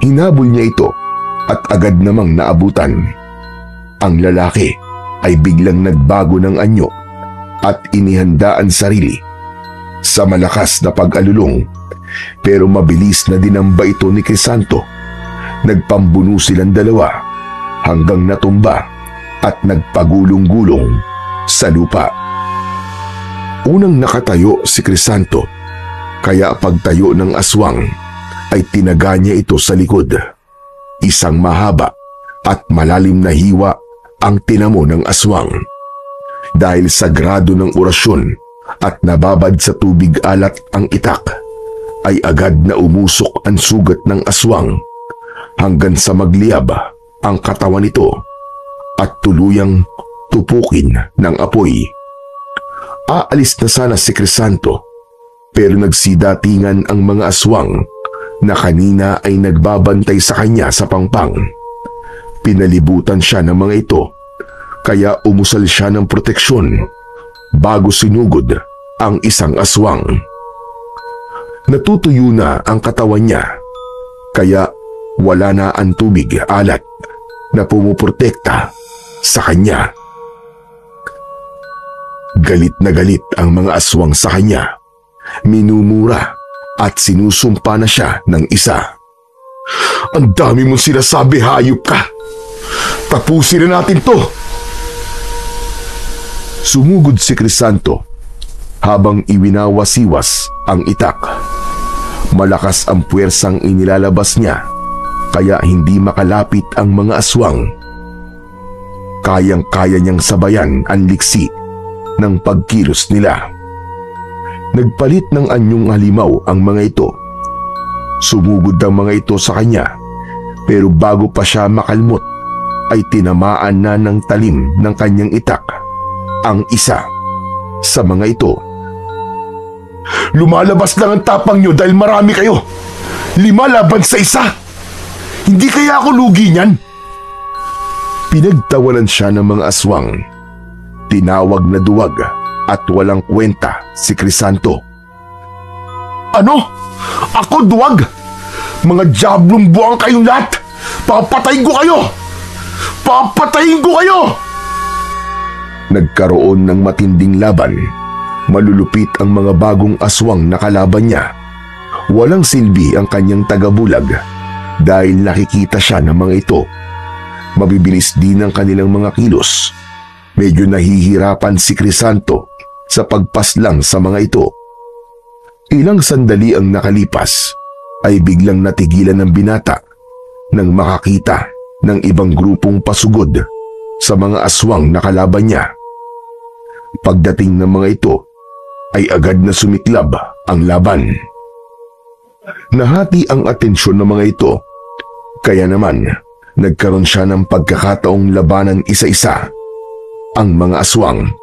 Hinabol niya ito at agad namang naabutan. Ang lalaki ay biglang nagbago ng anyo at inihanda ang sarili sa malakas na pag-alulong, pero mabilis na dinamba ito ni Crisanto. Nagpambuno silang dalawa hanggang natumba at nagpagulong-gulong sa lupa. Unang nakatayo si Crisanto, kaya pagtayo ng aswang ay tinaga niya ito sa likod. Isang mahaba at malalim na hiwa ang tinamo ng aswang. Dahil sagrado ng orasyon at nababad sa tubig alat ang itak, ay agad na umusok ang sugat ng aswang hanggang sa magliyab ang katawan nito at tuluyang tupukin ng apoy. Aalis na sana si Crisanto, pero nagsidatingan ang mga aswang na kanina ay nagbabantay sa kanya sa pangpang. Pinalibutan siya ng mga ito, kaya umusal siya ng proteksyon bago sinugod ang isang aswang. Natutuyo na ang katawan niya, kaya wala na ang tubig alat na pumuprotekta sa kanya. Galit na galit ang mga aswang sa kanya. Minumura at sinusumpa na siya ng isa. Ang dami mong sinasabi, hayop ka! Tapusin na natin to! Sumugod si Crisanto habang iwinawasiwas ang itak. Malakas ang puwersang inilalabas niya, kaya hindi makalapit ang mga aswang. Kayang-kaya niyang sabayan ang liksi ng pagkilos nila. Nagpalit ng anyong halimaw ang mga ito. Sumugod ang mga ito sa kanya, pero bago pa siya makalmot ay tinamaan na ng talim ng kanyang itak ang isa sa mga ito. Lumalabas lang ang tapang nyo dahil marami kayo. 5 laban sa isa. Hindi kaya ako lugi niyan? Pinagtawanan siya ng mga aswang. Tinawag na duwag at walang kwenta si Crisanto. Ano? Ako duwag? Mga diablong buwang kayong lahat! Papatayin ko kayo! Papatayin ko kayo! Nagkaroon ng matinding laban. Malulupit ang mga bagong aswang na kalaban niya. Walang silbi ang kanyang tagabulag dahil nakikita siya ng mga ito. Mabibilis din ang kanilang mga kilos. Medyo nahihirapan si Crisanto sa pagpaslang sa mga ito. Ilang sandali ang nakalipas ay biglang natigilan ng binata nang makakita ng ibang grupong pasugod sa mga aswang na kalaban niya. Pagdating ng mga ito ay agad na sumiklab ang laban. Nahati ang atensyon ng mga ito, kaya naman nagkaroon siya ng pagkakataong labanan isa-isa ang mga aswang.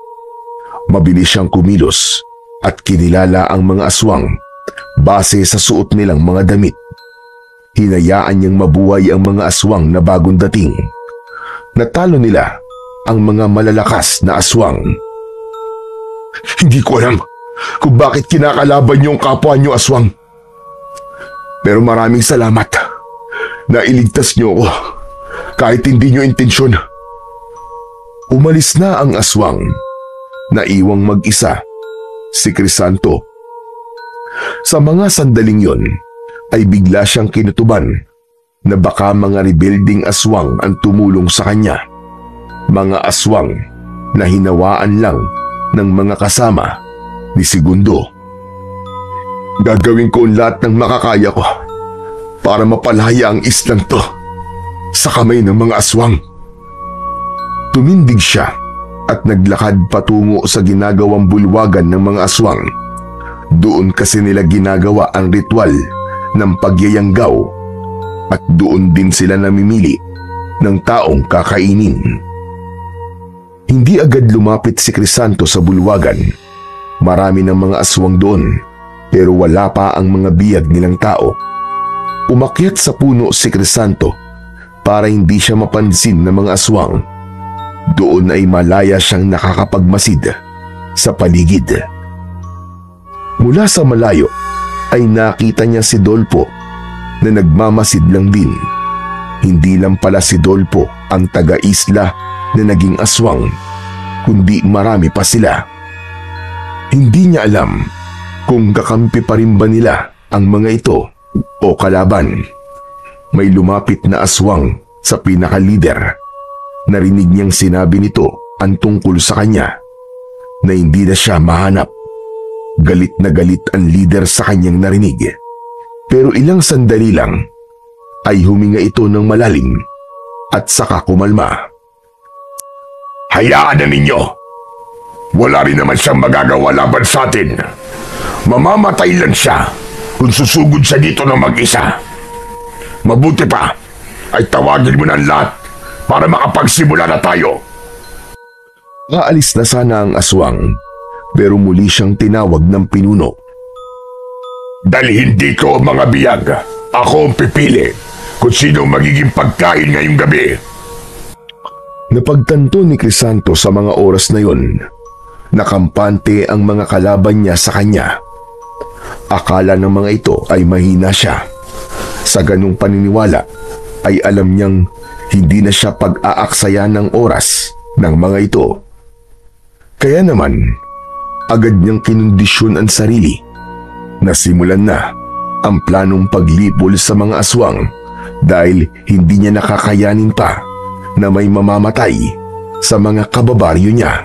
Mabilis siyang kumilos at kinilala ang mga aswang base sa suot nilang mga damit. Hinayaan niyang mabuhay ang mga aswang na bagong dating. Natalo nila ang mga malalakas na aswang. Hindi ko alam kung bakit kinakalaban niyo ang kapwa niyo aswang. Pero maraming salamat na iligtas niyo ako kahit hindi niyo intensyon. Umalis na ang aswang. Naiwang mag-isa si Crisanto. Sa mga sandaling yon ay bigla siyang kinutuban na baka mga rebelding aswang ang tumulong sa kanya. Mga aswang na hinawaan lang ng mga kasama ni Segundo. Gagawin ko ang lahat ng makakaya ko para mapalaya ang islang to sa kamay ng mga aswang. Tumindig siya at naglakad patungo sa ginagawang bulwagan ng mga aswang. Doon kasi nila ginagawa ang ritual ng pagyayanggaw at doon din sila namimili ng taong kakainin. Hindi agad lumapit si Crisanto sa bulwagan. Marami ng mga aswang doon pero wala pa ang mga biyag nilang tao. Umakyat sa puno si Crisanto para hindi siya mapansin ng mga aswang. Doon ay malaya siyang nakakapagmasid sa paligid. Mula sa malayo ay nakita niya si Dolpo na nagmamasid lang din. Hindi lang pala si Dolpo ang taga-isla na naging aswang, kundi marami pa sila. Hindi niya alam kung kakampi pa rin ba nila ang mga ito o kalaban. May lumapit na aswang sa pinaka-leader. Narinig niyang sinabi nito ang tungkol sa kanya na hindi na siya mahanap. Galit na galit ang leader sa kanyang narinig. Pero ilang sandali lang ay huminga ito ng malalim at saka kumalma. Hayaan na ninyo. Wala rin naman siyang magagawa laban sa atin. Mamamatay lang siya kung susugod siya dito ng mag-isa. Mabuti pa ay tawagin mo ng lahat para makapagsimula na tayo. Aalis na sana ang aswang pero muli siyang tinawag ng pinuno. Dahil hindi ko mga biyag, ako ang pipili kung sino magiging pagkain ngayong gabi. Napagtanto ni Crisanto sa mga oras na yon na kampante ang mga kalaban niya sa kanya. Akala ng mga ito ay mahina siya. Sa ganung paniniwala ay alam niyang hindi na siya pag-aaksaya ng oras ng mga ito. Kaya naman, agad niyang kinondisyon ang sarili na simulan na ang planong paglipol sa mga aswang dahil hindi niya nakakayanin pa na may mamamatay sa mga kababaryo niya.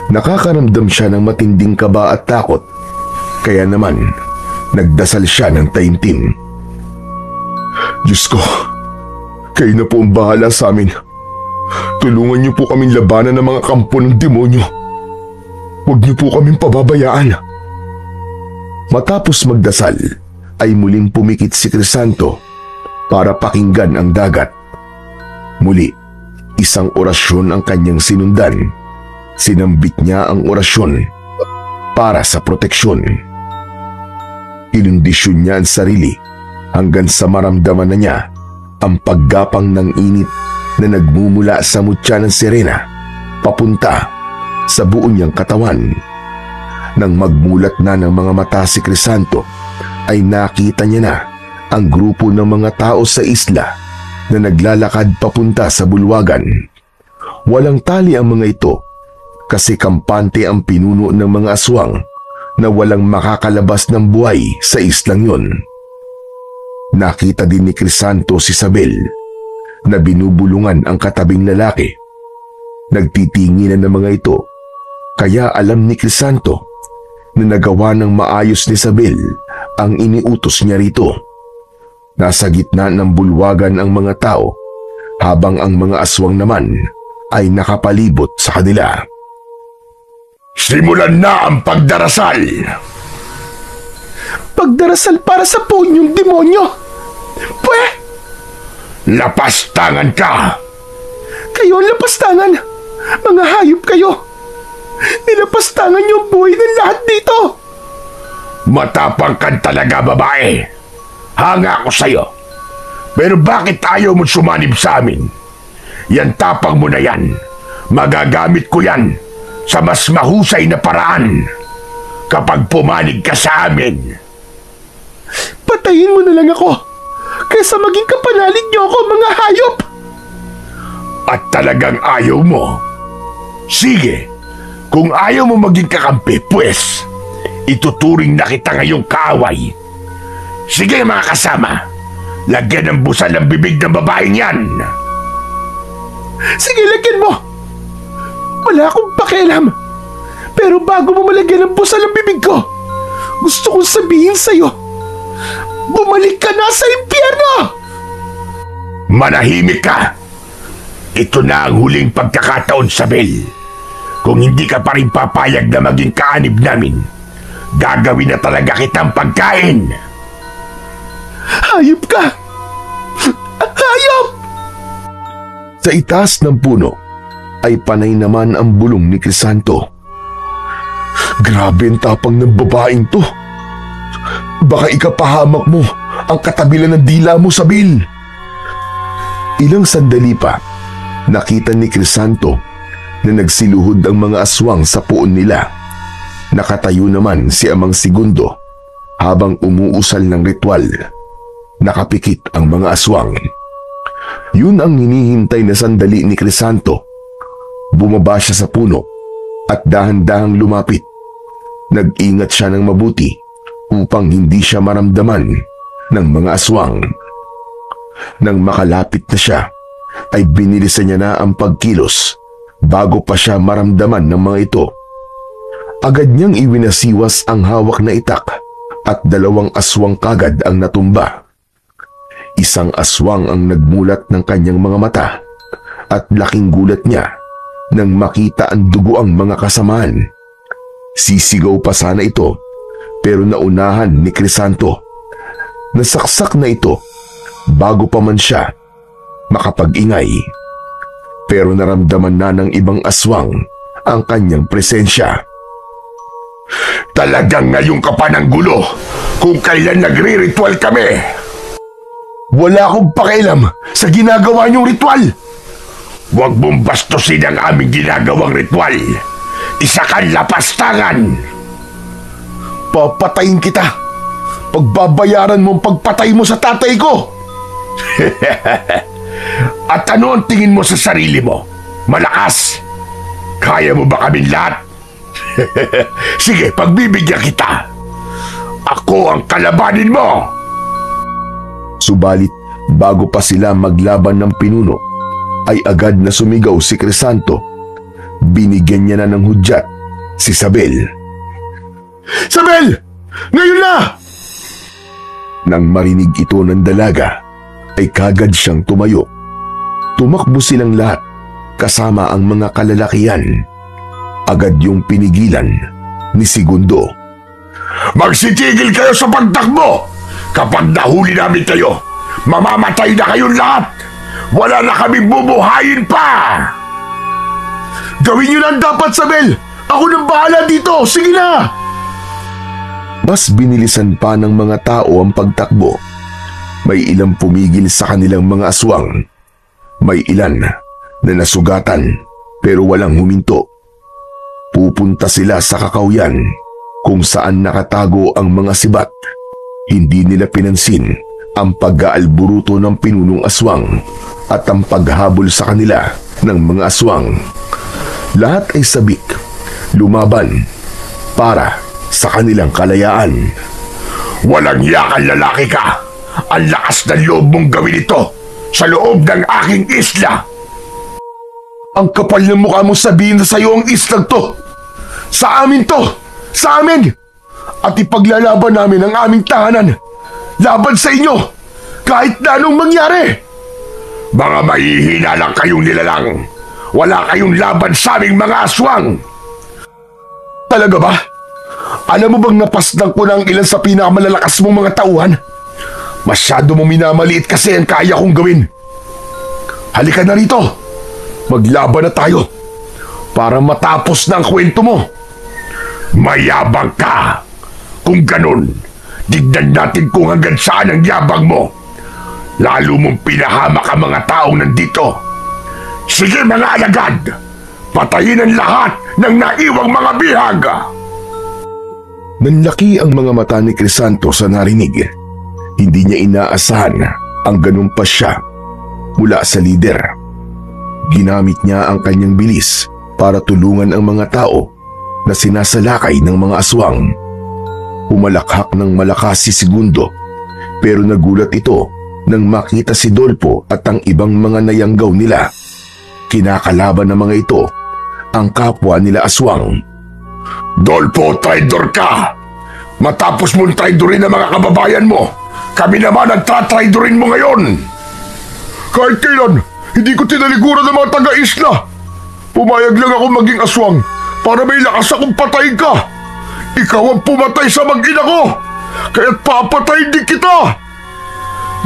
Nakakaramdam siya ng matinding kaba at takot, kaya naman nagdasal siya ng taimtim. Diyos ko, kayo na po ang bahala sa amin. Tulungan niyo po kaming labanan ng mga kampo ng demonyo. Huwag niyo po kaming pababayaan. Matapos magdasal, ay muling pumikit si Crisanto para pakinggan ang dagat. Muli, isang orasyon ang kanyang sinundan. Sinambit niya ang orasyon para sa proteksyon. Inundisyon niya ang sarili hanggang sa maramdaman na niya ang paggapang ng init na nagmumula sa mutya ng sirena papunta sa buo niyang katawan. Nang magmulat na ng mga mata si Crisanto, ay nakita niya na ang grupo ng mga tao sa isla na naglalakad papunta sa bulwagan. Walang tali ang mga ito kasi kampante ang pinuno ng mga aswang na walang makakalabas ng buhay sa islang yon. Nakita din ni Crisanto si Isabel na binubulungan ang katabing lalaki. Nagtitinginan ng mga ito, kaya alam ni Crisanto na nagawa ng maayos ni Isabel ang iniutos niya rito. Nasa gitna ng bulwagan ang mga tao habang ang mga aswang naman ay nakapalibot sa kanila. Simulan na ang pagdarasal! Pagdarasal para sa ponyong demonyo! Pwe! Lapastangan ka! Kayo ang lapastangan! Mga hayop kayo! Nilapastangan niyo ang buhay ng lahat dito. Matapang ka talaga, babae. Hanga ako sa'yo. Pero bakit ayaw mo sumanib sa amin? Yan tapang mo na yan. Magagamit ko yan sa mas mahusay na paraan kapag pumanig ka sa amin. Patayin mo na lang ako kaysa maging kapanalig niyo ako, mga hayop. At talagang ayaw mo? Sige, kung ayaw mo maging kakampi, pues, ituturing na kita ngayong kaaway. Sige mga kasama, lagyan ng busal ang bibig ng babaeng yan. Sige, lagyan mo. Wala akong pakialam. Pero bago mo malagyan ng busal ang bibig ko, gusto kong sabihin sa'yo, bumalik ka na sa impyerno! Manahimik ka! Ito na ang huling pagkakataon, Sabel. Kung hindi ka pa rin papayag na maging kaanib namin, gagawin na talaga kitang pagkain. Hayop ka! Hayop! Sa itaas ng puno ay panay naman ang bulong ni Crisanto. Grabe ang tapang ng babaeng to. Baka ikapahamak mo ang katabilan ng dila mo, Sabel. Ilang sandali pa, nakita ni Crisanto na nagsiluhod ang mga aswang sa puon nila. Nakatayo naman si Amang Segundo habang umuusal ng ritual. Nakapikit ang mga aswang. Yun ang hinihintay na sandali ni Crisanto. Bumaba siya sa puno at dahan-dahang lumapit. Nag-ingat siya ng mabuti upang hindi siya maramdaman ng mga aswang. Nang makalapit na siya, ay binilisan niya na ang pagkilos bago pa siya maramdaman ng mga ito. Agad niyang iwinasiwas ang hawak na itak at 2 aswang kagad ang natumba. Isang aswang ang nagmulat ng kanyang mga mata at laking gulat niya nang makita ang dugo ang mga kasamaan. Sisigaw pa sana ito pero naunahan ni Crisanto. Nasaksak na ito bago pa man siya makapag-ingay. Pero naramdaman na ng ibang aswang ang kanyang presensya. Talagang ngayon ka pa ng gulo kung kailan nagre-ritual kami. Wala akong pakialam sa ginagawa niyong ritual. Huwag mong bastusin ang aming ginagawang ritual. Isa kang lapastangan. Papatayin kita. Pagbabayaran mo ang pagpatay mo sa tatay ko. At ano ang tingin mo sa sarili mo? Malakas? Kaya mo ba kaming lahat? Sige, pagbibigyan kita. Ako ang kalabanin mo. Subalit bago pa sila maglaban ng pinuno, ay agad na sumigaw si Crisanto. Binigyan niya na ng hudyat si Sabel. Sabel! Ngayon na! Nang marinig ito ng dalaga, ay kagad siyang tumayo. Tumakbo silang lahat kasama ang mga kalalakihan. Agad yung pinigilan ni Segundo. Magsitigil kayo sa pagtakbo! Kapag nahuli namin kayo, mamamatay na kayong lahat! Wala na kaming bubuhayin pa! Gawin niyo na ang dapat, Sabel! Ako nang bahala dito! Sige na! Mas binilisan pa ng mga tao ang pagtakbo. May ilang pumigil sa kanilang mga aswang. May ilan na nasugatan pero walang huminto. Pupunta sila sa kakawyan kung saan nakatago ang mga sibat. Hindi nila pinansin ang pag-aalburuto ng pinunong aswang at ang paghabol sa kanila ng mga aswang. Lahat ay sabik, lumaban para sa kanilang kalayaan. Walang yakang lalaki ka! Ang lakas ng loob mong gawin ito sa loob ng aking isla! Ang kapal ng mukha mo sabihin na sa'yo ang islang to! Sa amin to! Sa amin! At ipaglalaban namin ang aming tahanan laban sa inyo kahit na anong mangyari. Mga mahihina lang kayong nilalang. Wala kayong laban sa aming mga aswang. Talaga ba? Alam mo bang napaslang ko na ang ilan sa pinakamalalakas mong mga tauhan? Masyado mong minamaliit kasi ang kaya kong gawin. Halika na rito. Maglaban na tayo. para matapos na ang kwento mo. Mayabang ka. Kung ganun, tignan natin kung hanggang saan ang yabang mo. Lalo mong pinahamak ang mga taong nandito. Sige mga alagad, patayin ang lahat ng naiwang mga bihag. Nanlaki ang mga mata ni Crisanto sa narinig. Hindi niya inaasahan ang ganun pa siya mula sa lider. Ginamit niya ang kanyang bilis para tulungan ang mga tao na sinasalakay ng mga aswang. Humalakhak ng malakas si Segundo, pero nagulat ito nang makita si Dolpo at ang ibang mga nayanggaw nila. Kinakalaban ng mga ito ang kapwa nila aswang. Dolpo, traidor ka! Matapos mong traidorin ang mga kababayan mo, kami naman ang tatraidorin mo ngayon! Kahit kailan, hindi ko tinalikuran ng mga taga-isla. Pumayag lang ako maging aswang para may lakas akong patayin ka. Ikaw ang pumatay sa mag-ina ko, kaya't papatayin din kita!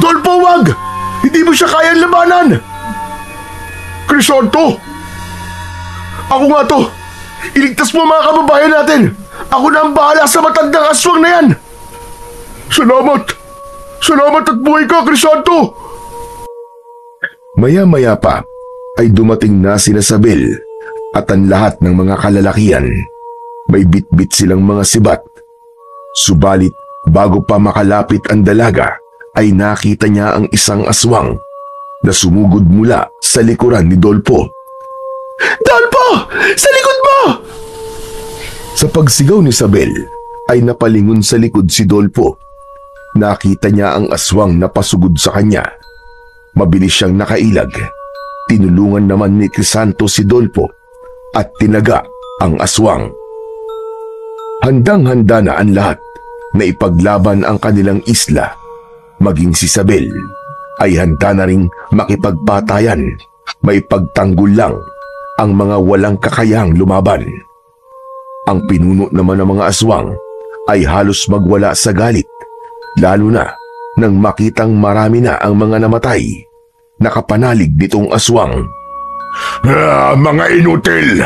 Dolpo, wag! Hindi mo siya kayang labanan! Crisanto! Ako nga to! Iligtas mo mga kababayan natin! Ako na ang bahala sa matandang aswang na yan! Salamat! Salamat at buhay ka, Crisanto! Maya-maya pa ay dumating na sina Sabel at ang lahat ng mga kalalakihan. May bitbit silang mga sibat. Subalit bago pa makalapit ang dalaga ay nakita niya ang isang aswang na sumugod mula sa likuran ni Dolpo. Dolpo! Sa likod mo! Sa pagsigaw ni Sabel ay napalingon sa likod si Dolpo. Nakita niya ang aswang na pasugod sa kanya. Mabilis siyang nakailag. Tinulungan naman ni Crisanto si Dolpo at tinaga ang aswang. Handang-handa na ang lahat na ipaglaban ang kanilang isla. Maging si Sabel ay handa na ring makipagpatayan. May pagtanggol lang ang mga walang kakayang lumaban. Ang pinuno naman ng mga aswang ay halos magwala sa galit, lalo na nang makitang marami na ang mga namatay. Nakapanalig nitong aswang. Mga inutil!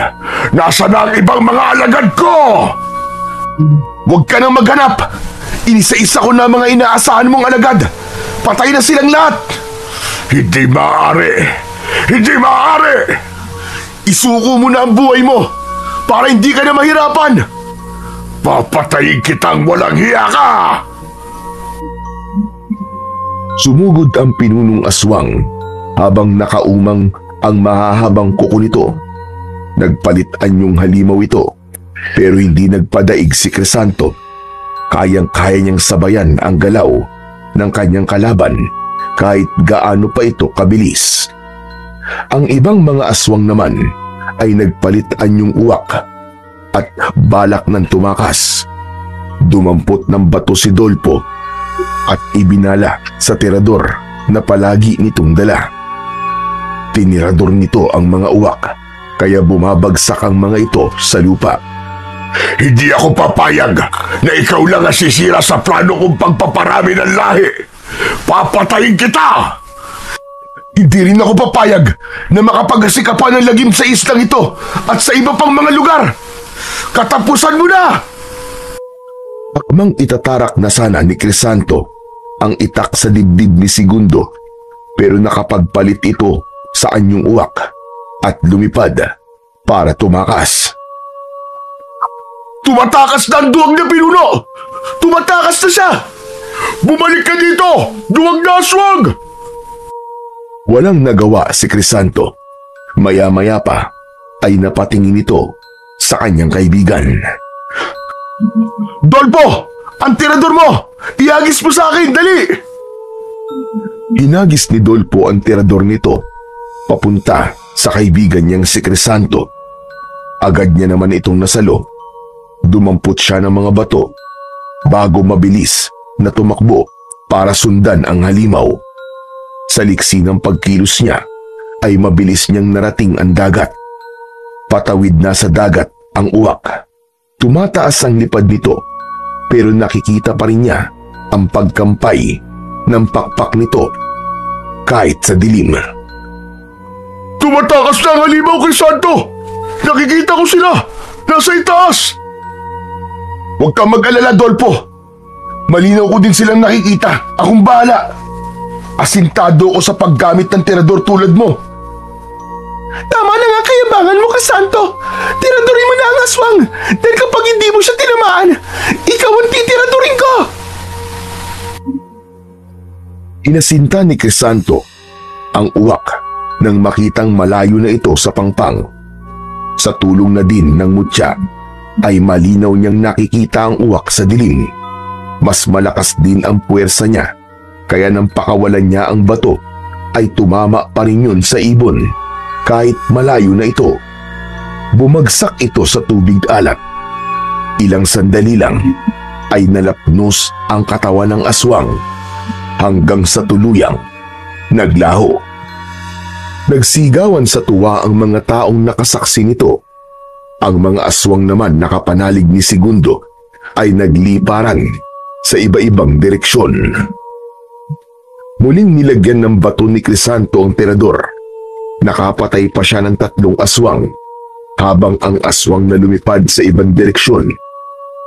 Nasaan na ang ibang mga alagad ko? Huwag ka nang maghanap! Inisa-isa ko na mga inaasahan mong alagad! Patay na silang lahat! Hindi maaari! Hindi maaari! Isuko mo na ang buhay mo para hindi ka na mahirapan! Papatayin kitang walang hiya ka! Sumugod ang pinunong aswang habang nakaumang ang mahahabang kuko nito. Nagpalit anyong halimaw ito, pero hindi nagpadaig si Crisanto. Kayang-kaya niyang sabayan ang galaw ng kanyang kalaban kahit gaano pa ito kabilis. Ang ibang mga aswang naman ay nagpalit anyong uwak at balak ng tumakas. Dumampot ng bato si Dolpo at ibinala sa tirador na palagi nitong dala. Tinirador nito ang mga uwak kaya bumabagsak ang mga ito sa lupa. Hindi ako papayag na ikaw lang ang sisira sa plano kong pagpaparami ng lahi. Papatayin kita! Hindi rin ako papayag na makapaghasikap pa ng lagim sa islang ito at sa iba pang mga lugar. Katapusan mo na! Akmang itatarak na sana ni Crisanto ang itak sa dibdib ni Segundo, pero nakapagpalit ito sa anyong uwak at lumipad para tumakas. Tumatakas na ang duwag na pinuno! Tumatakas na siya! Bumalik ka dito! Duwag na aswang! Walang nagawa si Crisanto. Maya-maya pa ay napatingin ito sa kanyang kaibigan. Dolpo! Ang tirador mo! Ihagis mo sa akin! Dali! Hinagis ni Dolpo ang tirador nito papunta sa kaibigan niyang si Crisanto. Agad niya naman itong nasalo. Dumampot siya ng mga bato bago mabilis na tumakbo para sundan ang halimaw. Sa liksi ng pagkilos niya ay mabilis niyang narating ang dagat. Patawid na sa dagat ang uwak. Tumataas ang lipad nito pero nakikita pa rin niya ang pagkampay ng pakpak nito kahit sa dilim. Tumatakas na ang halimaw, Crisanto! Nakikita ko sila! Nasa itaas! Huwag kang mag-alala, Dolpo. Malinaw ko din silang nakikita. Akong bahala. Asintado ko sa paggamit ng tirador tulad mo. Tama na nga kayabangan mo, Kasanto. Tiradorin mo na ang aswang. Dahil kapag hindi mo siya tinamaan, ikaw ang titiradorin ko. Inasinta ni Crisanto ang uwak nang makitang malayo na ito sa pangpang. Sa tulong na din ng mutya ay malinaw niyang nakikita ang uwak sa dilim. Mas malakas din ang puwersa niya, kaya nang pakawalan niya ang bato ay tumama pa rin yun sa ibon kahit malayo na ito. Bumagsak ito sa tubig alat. Ilang sandali lang ay nalapnos ang katawan ng aswang hanggang sa tuluyang naglaho. Nagsigawan sa tuwa ang mga taong nakasaksi nito. Ang mga aswang naman nakapanalig ni Segundo ay nagliparan sa iba-ibang direksyon. Muling nilagyan ng bato ni Crisanto ang tirador. Nakapatay pa siya ng 3 aswang habang ang aswang na lumipad sa ibang direksyon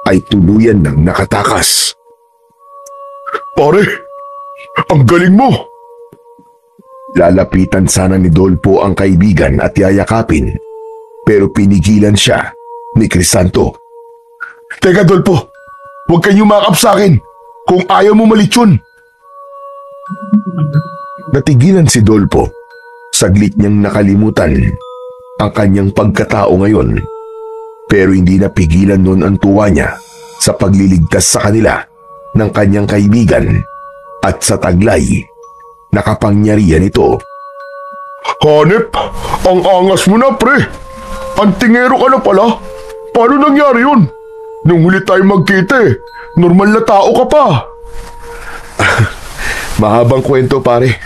ay tuluyan ng nakatakas. Pare, ang galing mo! Lalapitan sana ni Dolpo ang kaibigan at yayakapin, pero pinigilan siya ni Crisanto. Teka, Dolpo. Huwag kang yumakap sa akin kung ayaw mo malitsyon. Natigilan si Dolpo. Saglit niyang nakalimutan ang kanyang pagkatao ngayon, pero hindi napigilan nun ang tuwa niya sa pagliligtas sa kanila ng kanyang kaibigan at sa taglay na kapangyarihan ito. Hanep, ang angas mo na, pre. Antingero ka na pala. Paano nangyari yun? Nung huli tayo magkita normal na tao ka pa. Mahabang kwento, pare.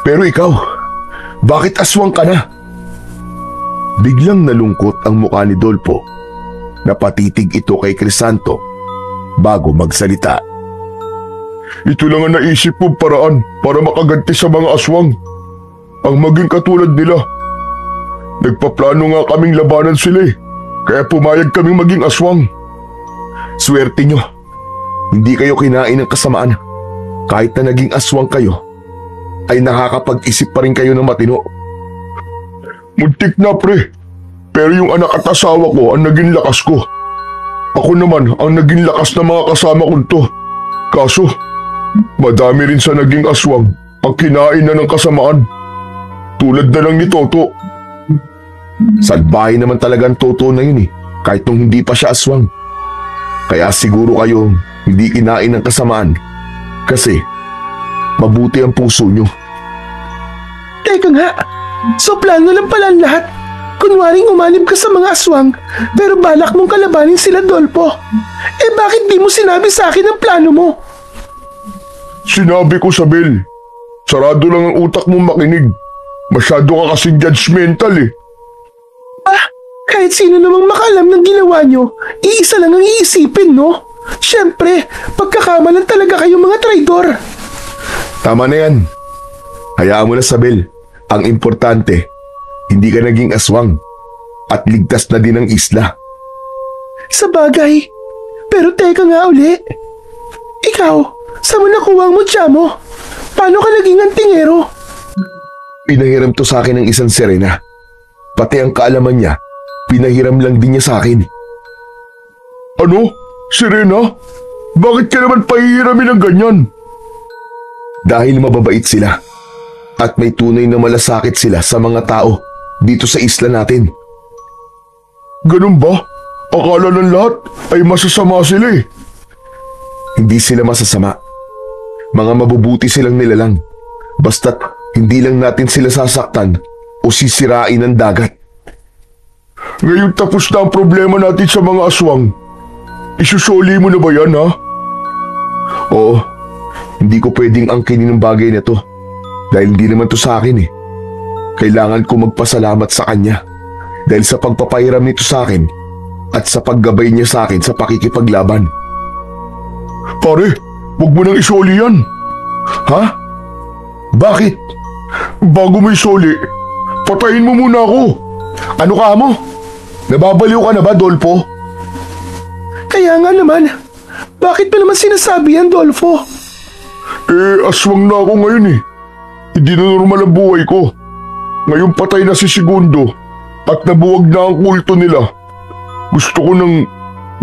Pero ikaw, bakit aswang ka na? Biglang nalungkot ang mukha ni Dolpo. Napatitig ito kay Crisanto bago magsalita. Ito lang ang naisip kong paraan para makaganti sa mga aswang. Ang maging katulad nila. Nagpaplano nga kaming labanan sila kaya pumayag kaming maging aswang. Swerte nyo. Hindi kayo kinain ng kasamaan. Kahit na naging aswang kayo, ay nakakapag-isip pa rin kayo ng matino. Muntik na, pre. Pero yung anak at asawa ko ang naging lakas ko. Ako naman ang naging lakas ng mga kasama kong to. Kaso, madami rin sa naging aswang ang kinain na ng kasamaan. Tulad na lang ni Toto. Salbahe naman talaga ang Toto na yun kahit nung hindi pa siya aswang. Kaya siguro kayo hindi kinain ng kasamaan kasi mabuti ang puso nyo. Teka nga, so plano lang pala ang lahat. Kunwaring umanib ka sa mga aswang, pero balak mong kalabanin sila, Dolpo. Bakit di mo sinabi sa akin ang plano mo? Sinabi ko, Sabel. Sarado lang ang utak mong makinig. Masyado ka kasing judgmental Kahit sino namang makaalam ng ginawa nyo, iisa lang ang iisipin, no? Siyempre, pagkakamalan talaga kayong mga traidor. Tama na yan. Hayaan mo na, Sabel. Ang importante, hindi ka naging aswang at ligtas na din ang isla. Sa bagay. Pero teka nga uli. Ikaw, saan mo nakuha ang mutya mo? Paano ka naging antingero? Pinahiram to sa akin ng isang sirena. Pati ang kaalaman niya, pinahiram lang din niya sa akin. Ano? Sirena? Bakit ka naman pahihiramin ng ganyan? Dahil mababait sila at may tunay na malasakit sila sa mga tao dito sa isla natin. Ganun ba? Akala ng lahat ay masasama sila Hindi sila masasama. Mga mabubuti silang nilalang. Basta't hindi lang natin sila sasaktan o sisirain ng dagat. Ngayon tapos na ang problema natin sa mga aswang. Isusuli mo na ba yan, ha? Oo, hindi ko pwedeng angkinin ng bagay na to dahil hindi naman to sa akin Kailangan ko magpasalamat sa kanya dahil sa pagpapahiram nito sa akin at sa paggabay niya sa akin sa pakikipaglaban. Pare, huwag mo nang isoli yan. Ha? Bakit? Bago mo isoli, patayin mo muna ako. Ano ka mo? Nababaliw ka na ba, Dolfo? Kaya nga naman, bakit pa naman sinasabi yan, Dolfo? Aswang na ako ngayon eh. Hindi na normal ang buhay ko. Ngayon patay na si Segundo at nabuwag na ang kulto nila. Gusto ko nang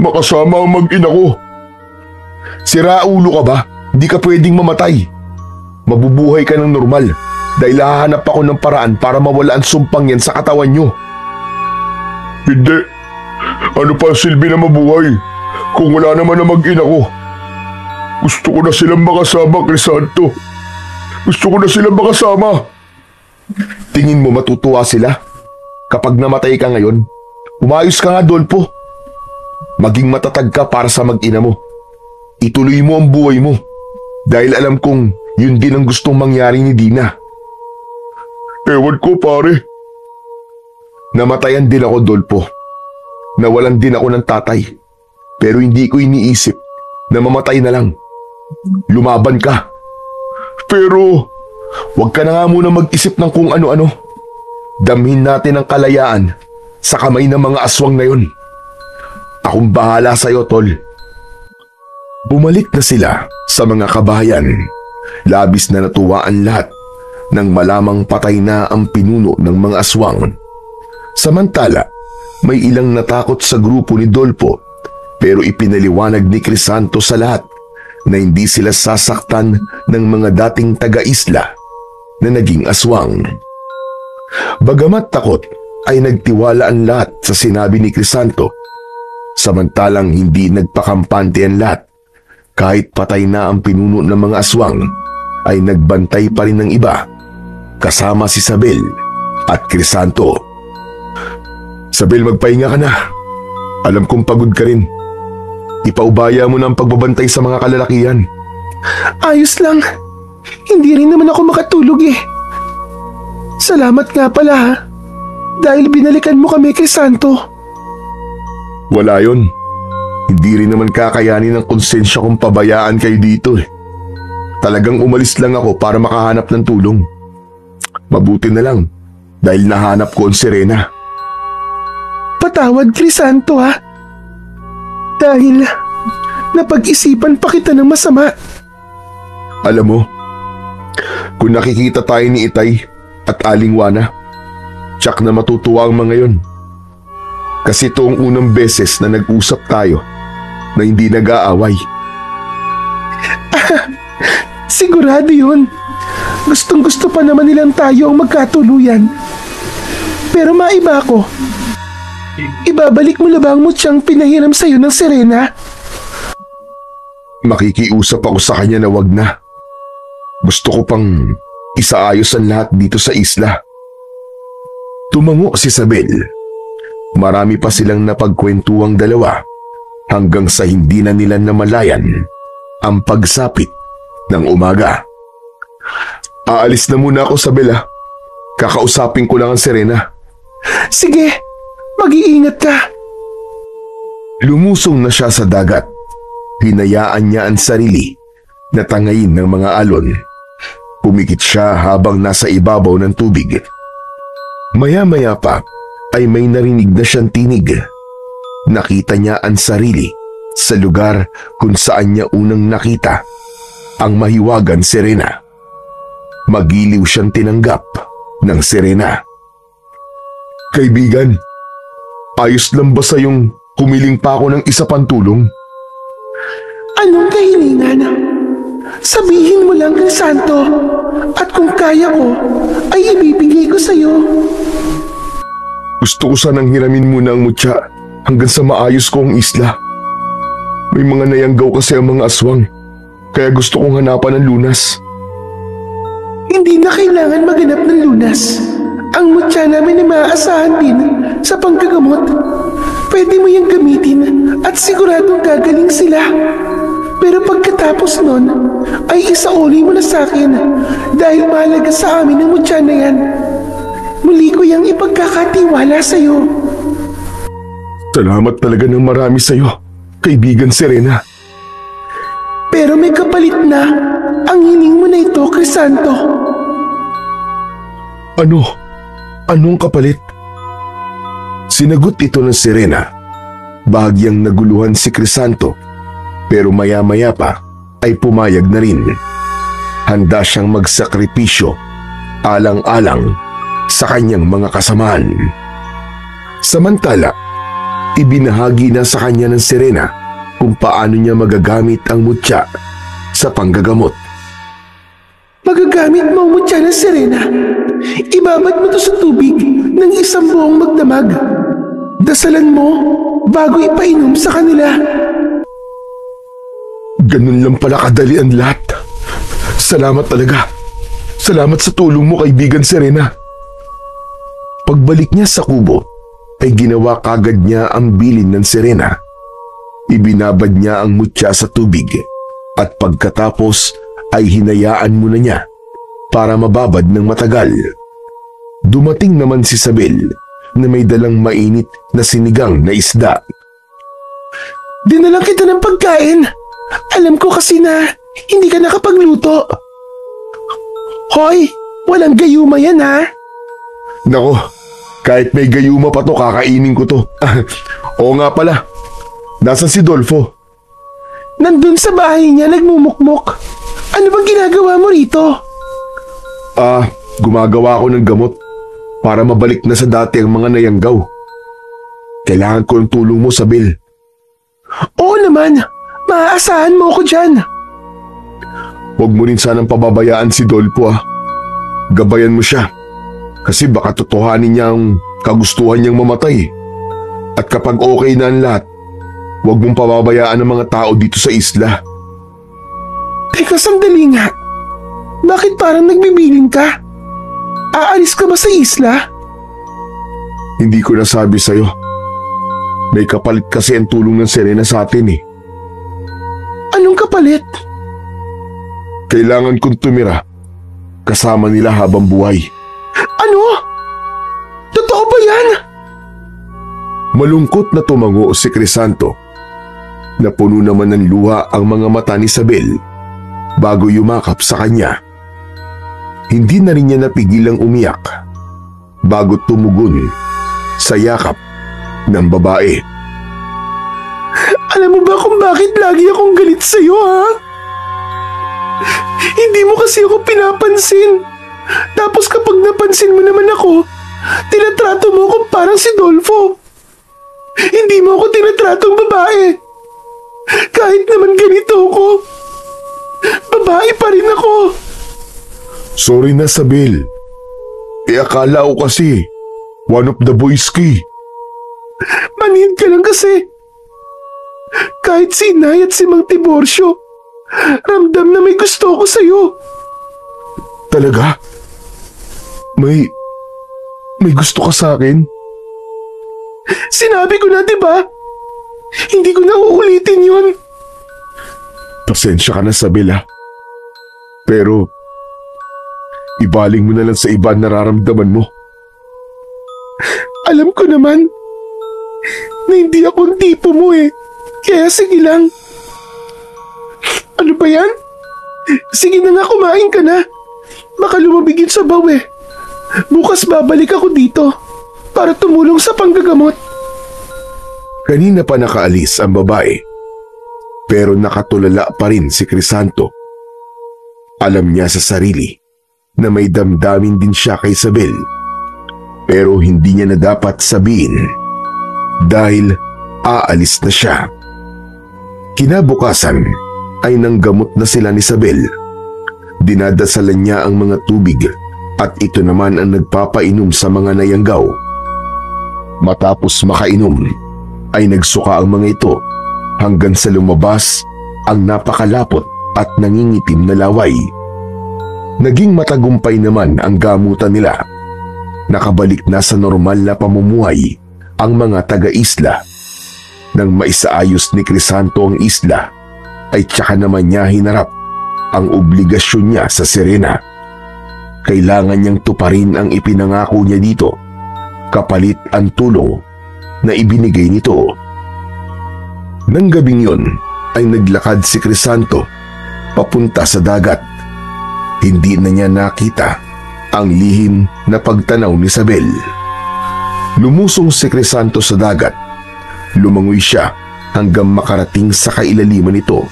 makasama ang mag-ina ko. Sira ulo ka ba? Di ka pwedeng mamatay. Mabubuhay ka ng normal dahil hahanap ako ng paraan para mawala ang sumpang yan sa katawan nyo. Hindi. Ano pa ang silbi na mabuhay kung wala naman ang mag-ina ko? Gusto ko na silang makasama, Crisanto. Gusto ko na silang makasama. Tingin mo matutuwa sila? Kapag namatay ka ngayon, umayos ka nga, Dolfo. Maging matatag ka para sa mag-ina mo. Ituloy mo ang buhay mo dahil alam kong yun din ang gustong mangyari ni Dina. Ewan ko, pare. Namatayan din ako, Dolfo. Nawalan din ako ng tatay. Pero hindi ko iniisip na mamatay na lang. Lumaban ka. Pero wag ka na nga muna mag-isip ng kung ano-ano. Damhin natin ang kalayaan sa kamay ng mga aswang na yun. Akong bahala sa'yo, Tol. Bumalik na sila sa mga kabahayan. Labis na natuwa ang lahat nang malamang patay na ang pinuno ng mga aswang. Samantala, may ilang natakot sa grupo ni Dolfo pero ipinaliwanag ni Crisanto sa lahat na hindi sila sasaktan ng mga dating taga-isla na naging aswang. Bagamat takot ay nagtiwala ang lahat sa sinabi ni Crisanto, samantalang hindi nagpakampante ang lahat. Kahit patay na ang pinuno ng mga aswang, ay nagbantay pa rin ng iba, kasama si Sabel at Crisanto. Sabel, magpahinga ka na. Alam kong pagod ka rin. Ipaubaya mo na ang pagbabantay sa mga kalalakihan. Ayos lang. Hindi rin naman ako makatulog eh. Salamat nga pala ha. Dahil binalikan mo kami, Crisanto. Wala yun. Hindi rin naman kakayanin ng konsensya kong pabayaan kayo dito eh. Talagang umalis lang ako para makahanap ng tulong. Mabuti na lang dahil nahanap ko ang Serena. Patawad, Crisanto ha. Dahil napag-isipan pa kita ng masama. Alam mo, kung nakikita tayo ni Itay at Aling Wana, tsak na matutuwa ang mga yon. Kasi ito ang unang beses na nag-usap tayo na hindi nag-aaway. Sigurado yun. Gustong-gusto pa naman nilang tayo ang magkatuluyan. Pero maiba ako. Ibabalik mo labang mo siyang pinahiram sa'yo ng Serena? Makikiusap ako sa kanya na wag na. Gusto ko pang isaayos ang lahat dito sa isla. Tumango si Sabel. Marami pa silang napagkwentuang dalawa hanggang sa hindi na nila namalayan ang pagsapit ng umaga. Aalis na muna ako, Sabel ha. Kakausapin ko lang ang Serena. Sige, mag-iingat ka. Lumusong na siya sa dagat. Hinayaan niya ang sarili na tangayin ng mga alon. Pumikit siya habang nasa ibabaw ng tubig. Maya-maya pa ay may narinig na siyang tinig. Nakita niya ang sarili sa lugar kung saan niya unang nakita ang mahiwagang Serena. Magiliw siyang tinanggap ng Serena. Kaibigan, ayos lang ba sa yung humiling pa ako ng isa pang tulong? Anong kahilingan? Sabihin mo lang, Crisanto, at kung kaya ko, ay ibibigay ko sa'yo. Gusto ko sanang hiramin muna ang mutya hanggang sa maayos ko ang isla. May mga nayanggaw kasi ang mga aswang, kaya gusto kong hanapan ng lunas. Hindi na kailangan maganap ng lunas. Ang mutya namin ay maaasahan din sa panggagamot. Pwede mo yung gamitin at siguradong gagaling sila. Pero pagkatapos nun, ay isauli mo na sa akin dahil mahalaga sa amin ang mutya na yan. Muli ko yung ipagkakatiwala sa'yo. Salamat talaga ng marami sa'yo, kaibigan Serena. Pero may kapalit na ang hiling mo na ito, Crisanto. Ano? Anong kapalit? Sinagot ito ng Serena. Bahagyang naguluhan si Crisanto, pero maya-maya pa ay pumayag na rin. Handa siyang magsakripisyo alang-alang sa kanyang mga kasamaan. Samantala, ibinahagi na sa kanya ng Serena kung paano niya magagamit ang mutya sa panggagamot. Magagamit mo ang mutya ng Serena. Ibabad mo to sa tubig ng isang buong magdamag. Dasalan mo bago ipainom sa kanila. Ganun lang pala kadali ang lahat. Salamat talaga. Salamat sa tulong mo, kaibigan Serena. Pagbalik niya sa kubo, ay ginawa kagad niya ang bilin ng Serena. Ibinabad niya ang mutya sa tubig at pagkatapos ay hinayaan muna niya para mababad ng matagal. Dumating naman si Isabel na may dalang mainit na sinigang na isda. Dinalang kita ng pagkain. Alam ko kasi na hindi ka nakapagluto. Hoy, walang gayuma yan ha. Nako, kahit may gayuma pa to, kakainin ko to. Oo nga pala, nasan si Dolfo? Nandun sa bahay niya nagmumukmok. Ano bang ginagawa mo rito? Gumagawa ako ng gamot para mabalik na sa dati ang mga nayanggaw. Kailangan ko ng tulong mo, Sabel. Oo naman, maaasahan mo ako dyan. Huwag mo rin sanang pababayaan si Dolfo Gabayan mo siya. Kasi baka totohanin niya ang kagustuhan niyang mamatay. At kapag okay na ang lahat, huwag mong pababayaan ang mga tao dito sa isla. Teka, sandali nga. Bakit parang nagbibiling ka? Aalis ka ba sa isla? Hindi ko nasabi sa'yo. May kapalit kasi ang tulong ng Serena sa atin eh. Anong kapalit? Kailangan kong tumira kasama nila habang buhay. Ano? Totoo ba yan? Malungkot na tumango si Crisanto. Napuno naman ng luha ang mga mata ni Isabel bago yumakap sa kanya. Hindi na rin niya napigilang umiyak bago tumugon sa yakap ng babae. Alam mo ba kung bakit lagi akong galit sa'yo, ha? Hindi mo kasi ako pinapansin. Tapos kapag napansin mo naman ako, tinatrato mo ako parang si Dolfo. Hindi mo ako tinatratong babae. Kahit naman ganito ako, babae pa rin ako. Sorry na, Sabel. Akala ko kasi one of the boys ki. Manhid ka lang kasi. Kahit si Inay at si Mang Tiborcio, ramdam na may gusto ko sa'yo. Talaga? May gusto ka sa akin? Sinabi ko na, diba? Hindi ko na uulitin yun. Pasensya ka na, Sabel Pero, ibaling mo na lang sa iba ang nararamdaman mo. Alam ko naman na hindi ako ang tipo mo eh. Kaya sige lang. Ano ba yan? Sige na nga, kumain ka na. Baka lumabig yun sa baw eh. Bukas babalik ako dito para tumulong sa panggagamot. Kanina pa nakaalis ang babae, pero nakatulala pa rin si Crisanto. Alam niya sa sarili na may damdamin din siya kay Isabel, pero hindi niya na dapat sabihin dahil aalis na siya. Kinabukasan ay nanggamot na sila ni Isabel. Dinadasalan niya ang mga tubig at ito naman ang nagpapainom sa mga nayanggaw. Matapos makainom ay nagsuka ang mga ito hanggang sa lumabas ang napakalapot at nangingitim na laway. Naging matagumpay naman ang gamutan nila. Nakabalik na sa normal na pamumuhay ang mga taga-isla. Nang maisaayos ni Crisanto ang isla, ay tsaka naman niya hinarap ang obligasyon niya sa Serena. Kailangan niyang tuparin ang ipinangako niya dito, kapalit ang tulong na ibinigay nito. Nang gabing yun ay naglakad si Crisanto papunta sa dagat. Hindi na niya nakita ang lihim na pagtanaw ni Isabel. Lumusong si Crisanto sa dagat. Lumangoy siya hanggang makarating sa kailaliman nito.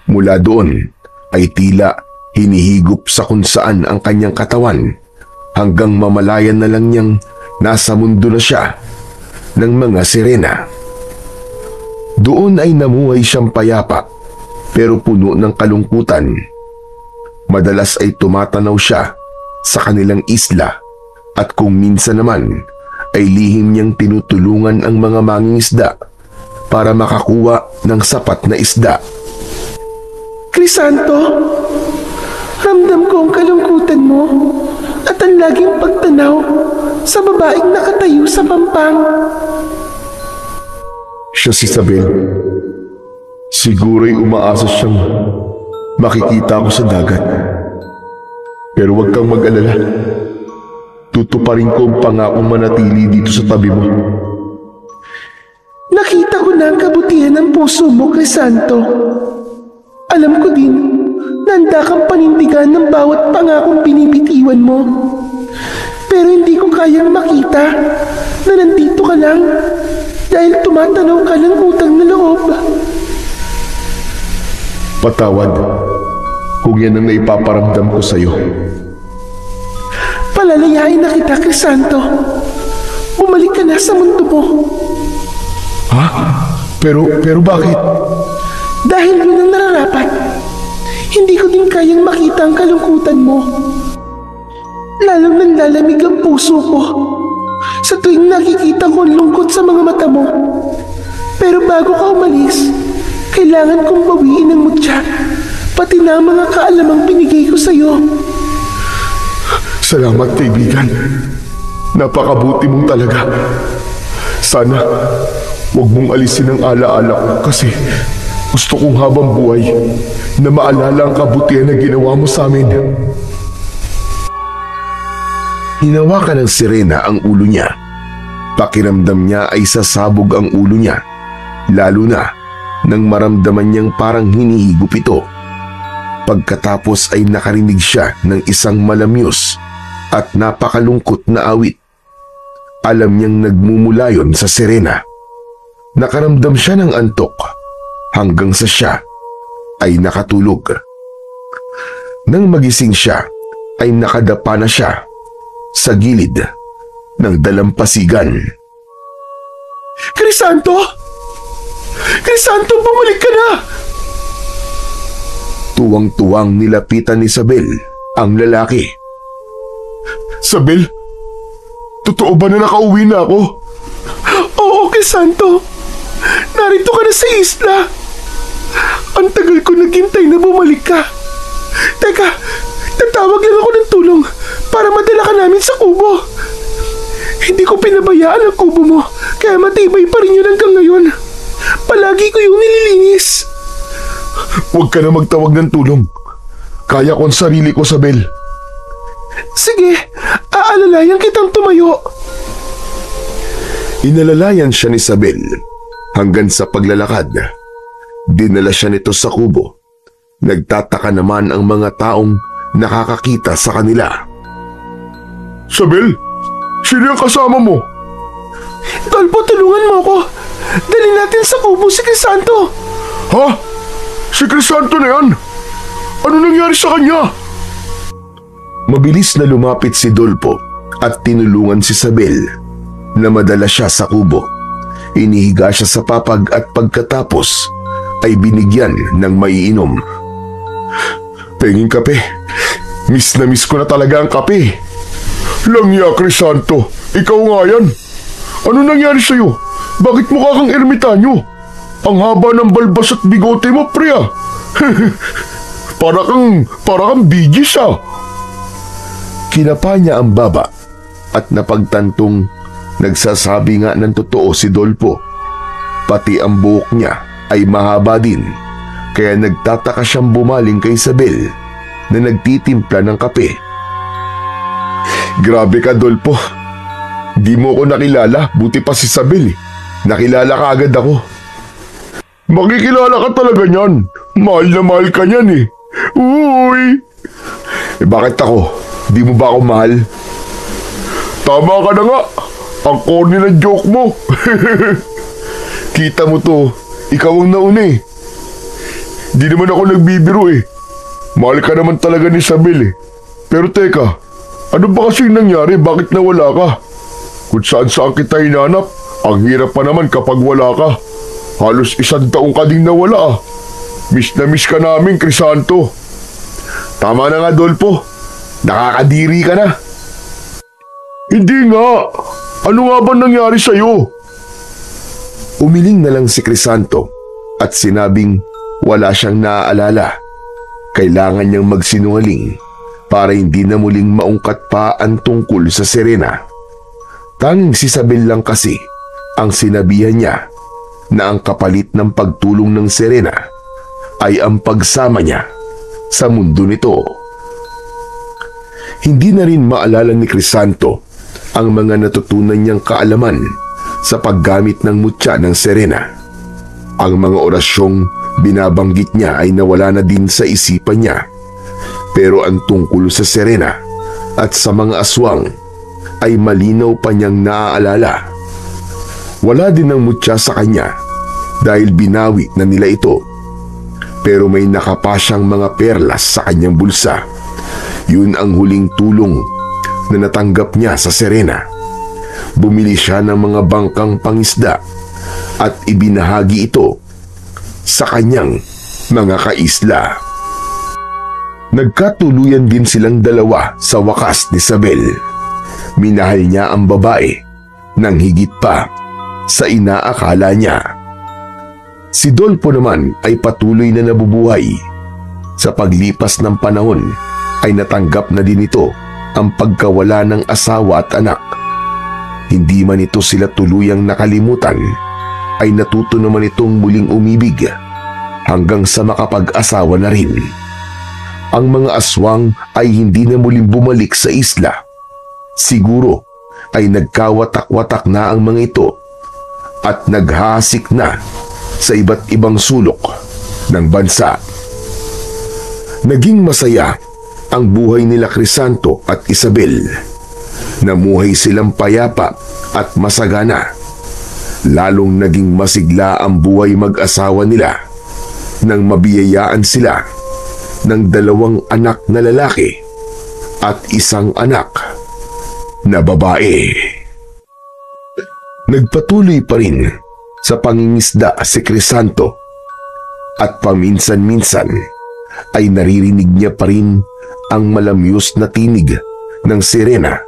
Mula doon ay tila hinihigop sa kung saan ang kanyang katawan hanggang mamalayan na lang niyang nasa mundo na siya ng mga sirena. Doon ay namuhay siyang payapa pero puno ng kalungkutan. Madalas ay tumatanaw siya sa kanilang isla at kung minsan naman ay lihim niyang tinutulungan ang mga mangingisda para makakuha ng sapat na isda. Crisanto, ramdam ko ang kalungkutan mo at ang laging pagtanaw sa babaeng nakatayo sa pampang. Siya si Isabel. Siguro'y umaasa siyang makikita ko sa dagat. Pero huwag kang mag-alala. Tutuparin ko ang pangakong manatili dito sa tabi mo. Nakita ko na ang kabutihan ng puso mo, Crisanto. Alam ko din na handa kang panindigan ng bawat pangakong binibitiwan mo. Pero hindi ko kayang makita na nandito ka lang dahil tumatanaw ka ng utang na loob. Patawad kung yan ang naipaparamdam ko sa'yo. Palalayain na kita, Crisanto. Bumalik ka na sa mundo mo. Ha? Pero bakit? Dahil yun ang nararapat. Hindi ko din kayang makita ang kalungkutan mo. Lalong nanlalamig ang puso ko sa tuwing nakikita ko ang lungkot sa mga mata mo. Pero bago ka umalis, kailangan kong bawiin ang mutya, pati na ang mga kaalamang binigay ko sa'yo. Salamat, kaibigan. Napakabuti mong talaga. Sana huwag mong alisin ang alaala ko kasi gusto kong habang buhay na maalala ang kabutihan na ginawa mo sa amin. Hinawakan ng sirena ang ulo niya. Pakiramdam niya ay sasabog ang ulo niya, lalo na nang maramdaman niyang parang hinihigop ito. Pagkatapos ay nakarinig siya ng isang malamyos at napakalungkot na awit. Alam niyang nagmumula yon sa sirena. Nakaramdam siya ng antok hanggang sa siya ay nakatulog. Nang magising siya ay nakadapa na siya sa gilid ng dalampasigan. Crisanto! Crisanto, bumalik ka na! Tuwang-tuwang nilapitan ni Isabel ang lalaki. Isabel, totoo ba na nakauwi na ako? Oo, Crisanto. Narito ka na sa isla. Ang tagal ko naghintay na bumalik ka. Teka, tatawag lang ako ng tulong para madala ka namin sa kubo. Hindi ko pinabayaan ang kubo mo, kaya matibay pa rin yun hanggang ngayon. Palagi ko yung nililinis. Huwag ka na magtawag ng tulong. Kaya ko ang sarili ko, Isabel. Sige, aalalayan kitang tumayo. Inalalayan siya ni Isabel hanggang sa paglalakad. Dinala siya nito sa kubo. Nagtataka naman ang mga taong nakakakita sa kanila. Isabel, sino yung kasama mo? Dolpo, tulungan mo ako. Dali natin sa kubo si Crisanto. Ha? Si Crisanto na yan? Ano nangyari sa kanya? Mabilis na lumapit si Dolpo at tinulungan si Isabel na madala siya sa kubo. Inihiga siya sa papag at pagkatapos ay binigyan ng maiinom. Penging kape. Miss na miss ko na talaga ang kape. Langya, Crisanto. Ikaw nga yan. Ano nangyari sa'yo? Bakit mukha kang ermitanyo? Ang haba ng balbas at bigote mo, pre ah. Para kang bigis ah. Kinapa niya ang baba at napagtantong nagsasabi nga ng totoo si Dolpo. Pati ang buhok niya ay mahaba din, kaya nagtataka siyang bumaling kay Isabel na nagtitimpla ng kape. Grabe ka, Dolpo. Di mo ko nakilala, buti pa si Isabel eh. Nakilala ka agad ako. Makikilala ka talaga niyan. Mahal na mahal ka niyan eh. Uy! Bakit ako? Di mo ba ako mahal? Tama ka na nga. Ang corny ng joke mo. Kita mo to, ikaw ang nauna eh. Di naman ako nagbibiro eh. Mahal ka naman talaga ni Isabel eh. Pero teka, ano ba kasi nangyari? Bakit nawala ka? Kung saan kita hinanap, ang hirap pa naman kapag wala ka. Halos 1 taong ka ding nawala ah. Miss na miss ka namin, Crisanto. Tama na nga, Dolpo. Nakakadiri ka na. Hindi nga. Ano nga ba nangyari sa'yo? Umiling na lang si Crisanto at sinabing wala siyang naaalala. Kailangan niyang magsinungaling para hindi na muling maungkat pa ang tungkol sa Serena. Tanging si Isabel lang kasi ang sinabihan niya na ang kapalit ng pagtulong ng Serena ay ang pagsama niya sa mundo nito. Hindi na rin maalala ni Crisanto ang mga natutunan niyang kaalaman sa paggamit ng mutya ng Serena. Ang mga orasyong binabanggit niya ay nawala na din sa isipan niya. Pero ang tungkol sa Serena at sa mga aswang ay malinaw pa niyang naaalala. Wala din ang mutya sa kanya dahil binawi na nila ito. Pero may nakapa siyang mga perlas sa kanyang bulsa. Yun ang huling tulong na natanggap niya sa Serena. Bumili siya ng mga bangkang pangisda at ibinahagi ito sa kanyang mga kaisla. Nagkatuluyan din silang dalawa sa wakas ni Isabel. Minahal niya ang babae nang higit pa sa inaakala niya. Si Dolpo naman ay patuloy na nabubuhay. Sa paglipas ng panahon ay natanggap na din ito ang pagkawala ng asawa at anak. Hindi man ito sila tuluyang nakalimutan, ay natuto naman itong muling umibig hanggang sa makapag-asawa na rin. Ang mga aswang ay hindi na muling bumalik sa isla. Siguro ay nagkawatak-watak na ang mga ito at naghahasik na sa iba't ibang sulok ng bansa. Naging masaya ang buhay nila Crisanto at Isabel. Namuhay silang payapa at masagana. Lalong naging masigla ang buhay mag-asawa nila nang mabiyayaan sila ng 2 anak na lalaki at 1 anak na babae. Nagpatuloy pa rin sa pangingisda si Crisanto at paminsan-minsan ay naririnig niya pa rin ang malamyos na tinig ng sirena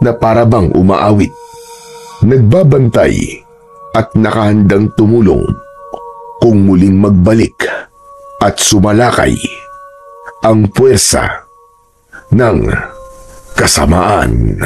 na parabang umaawit. Nagbabantay at nakahandang tumulong kung muling magbalik at sumalakay ang puwersa ng kasamaan.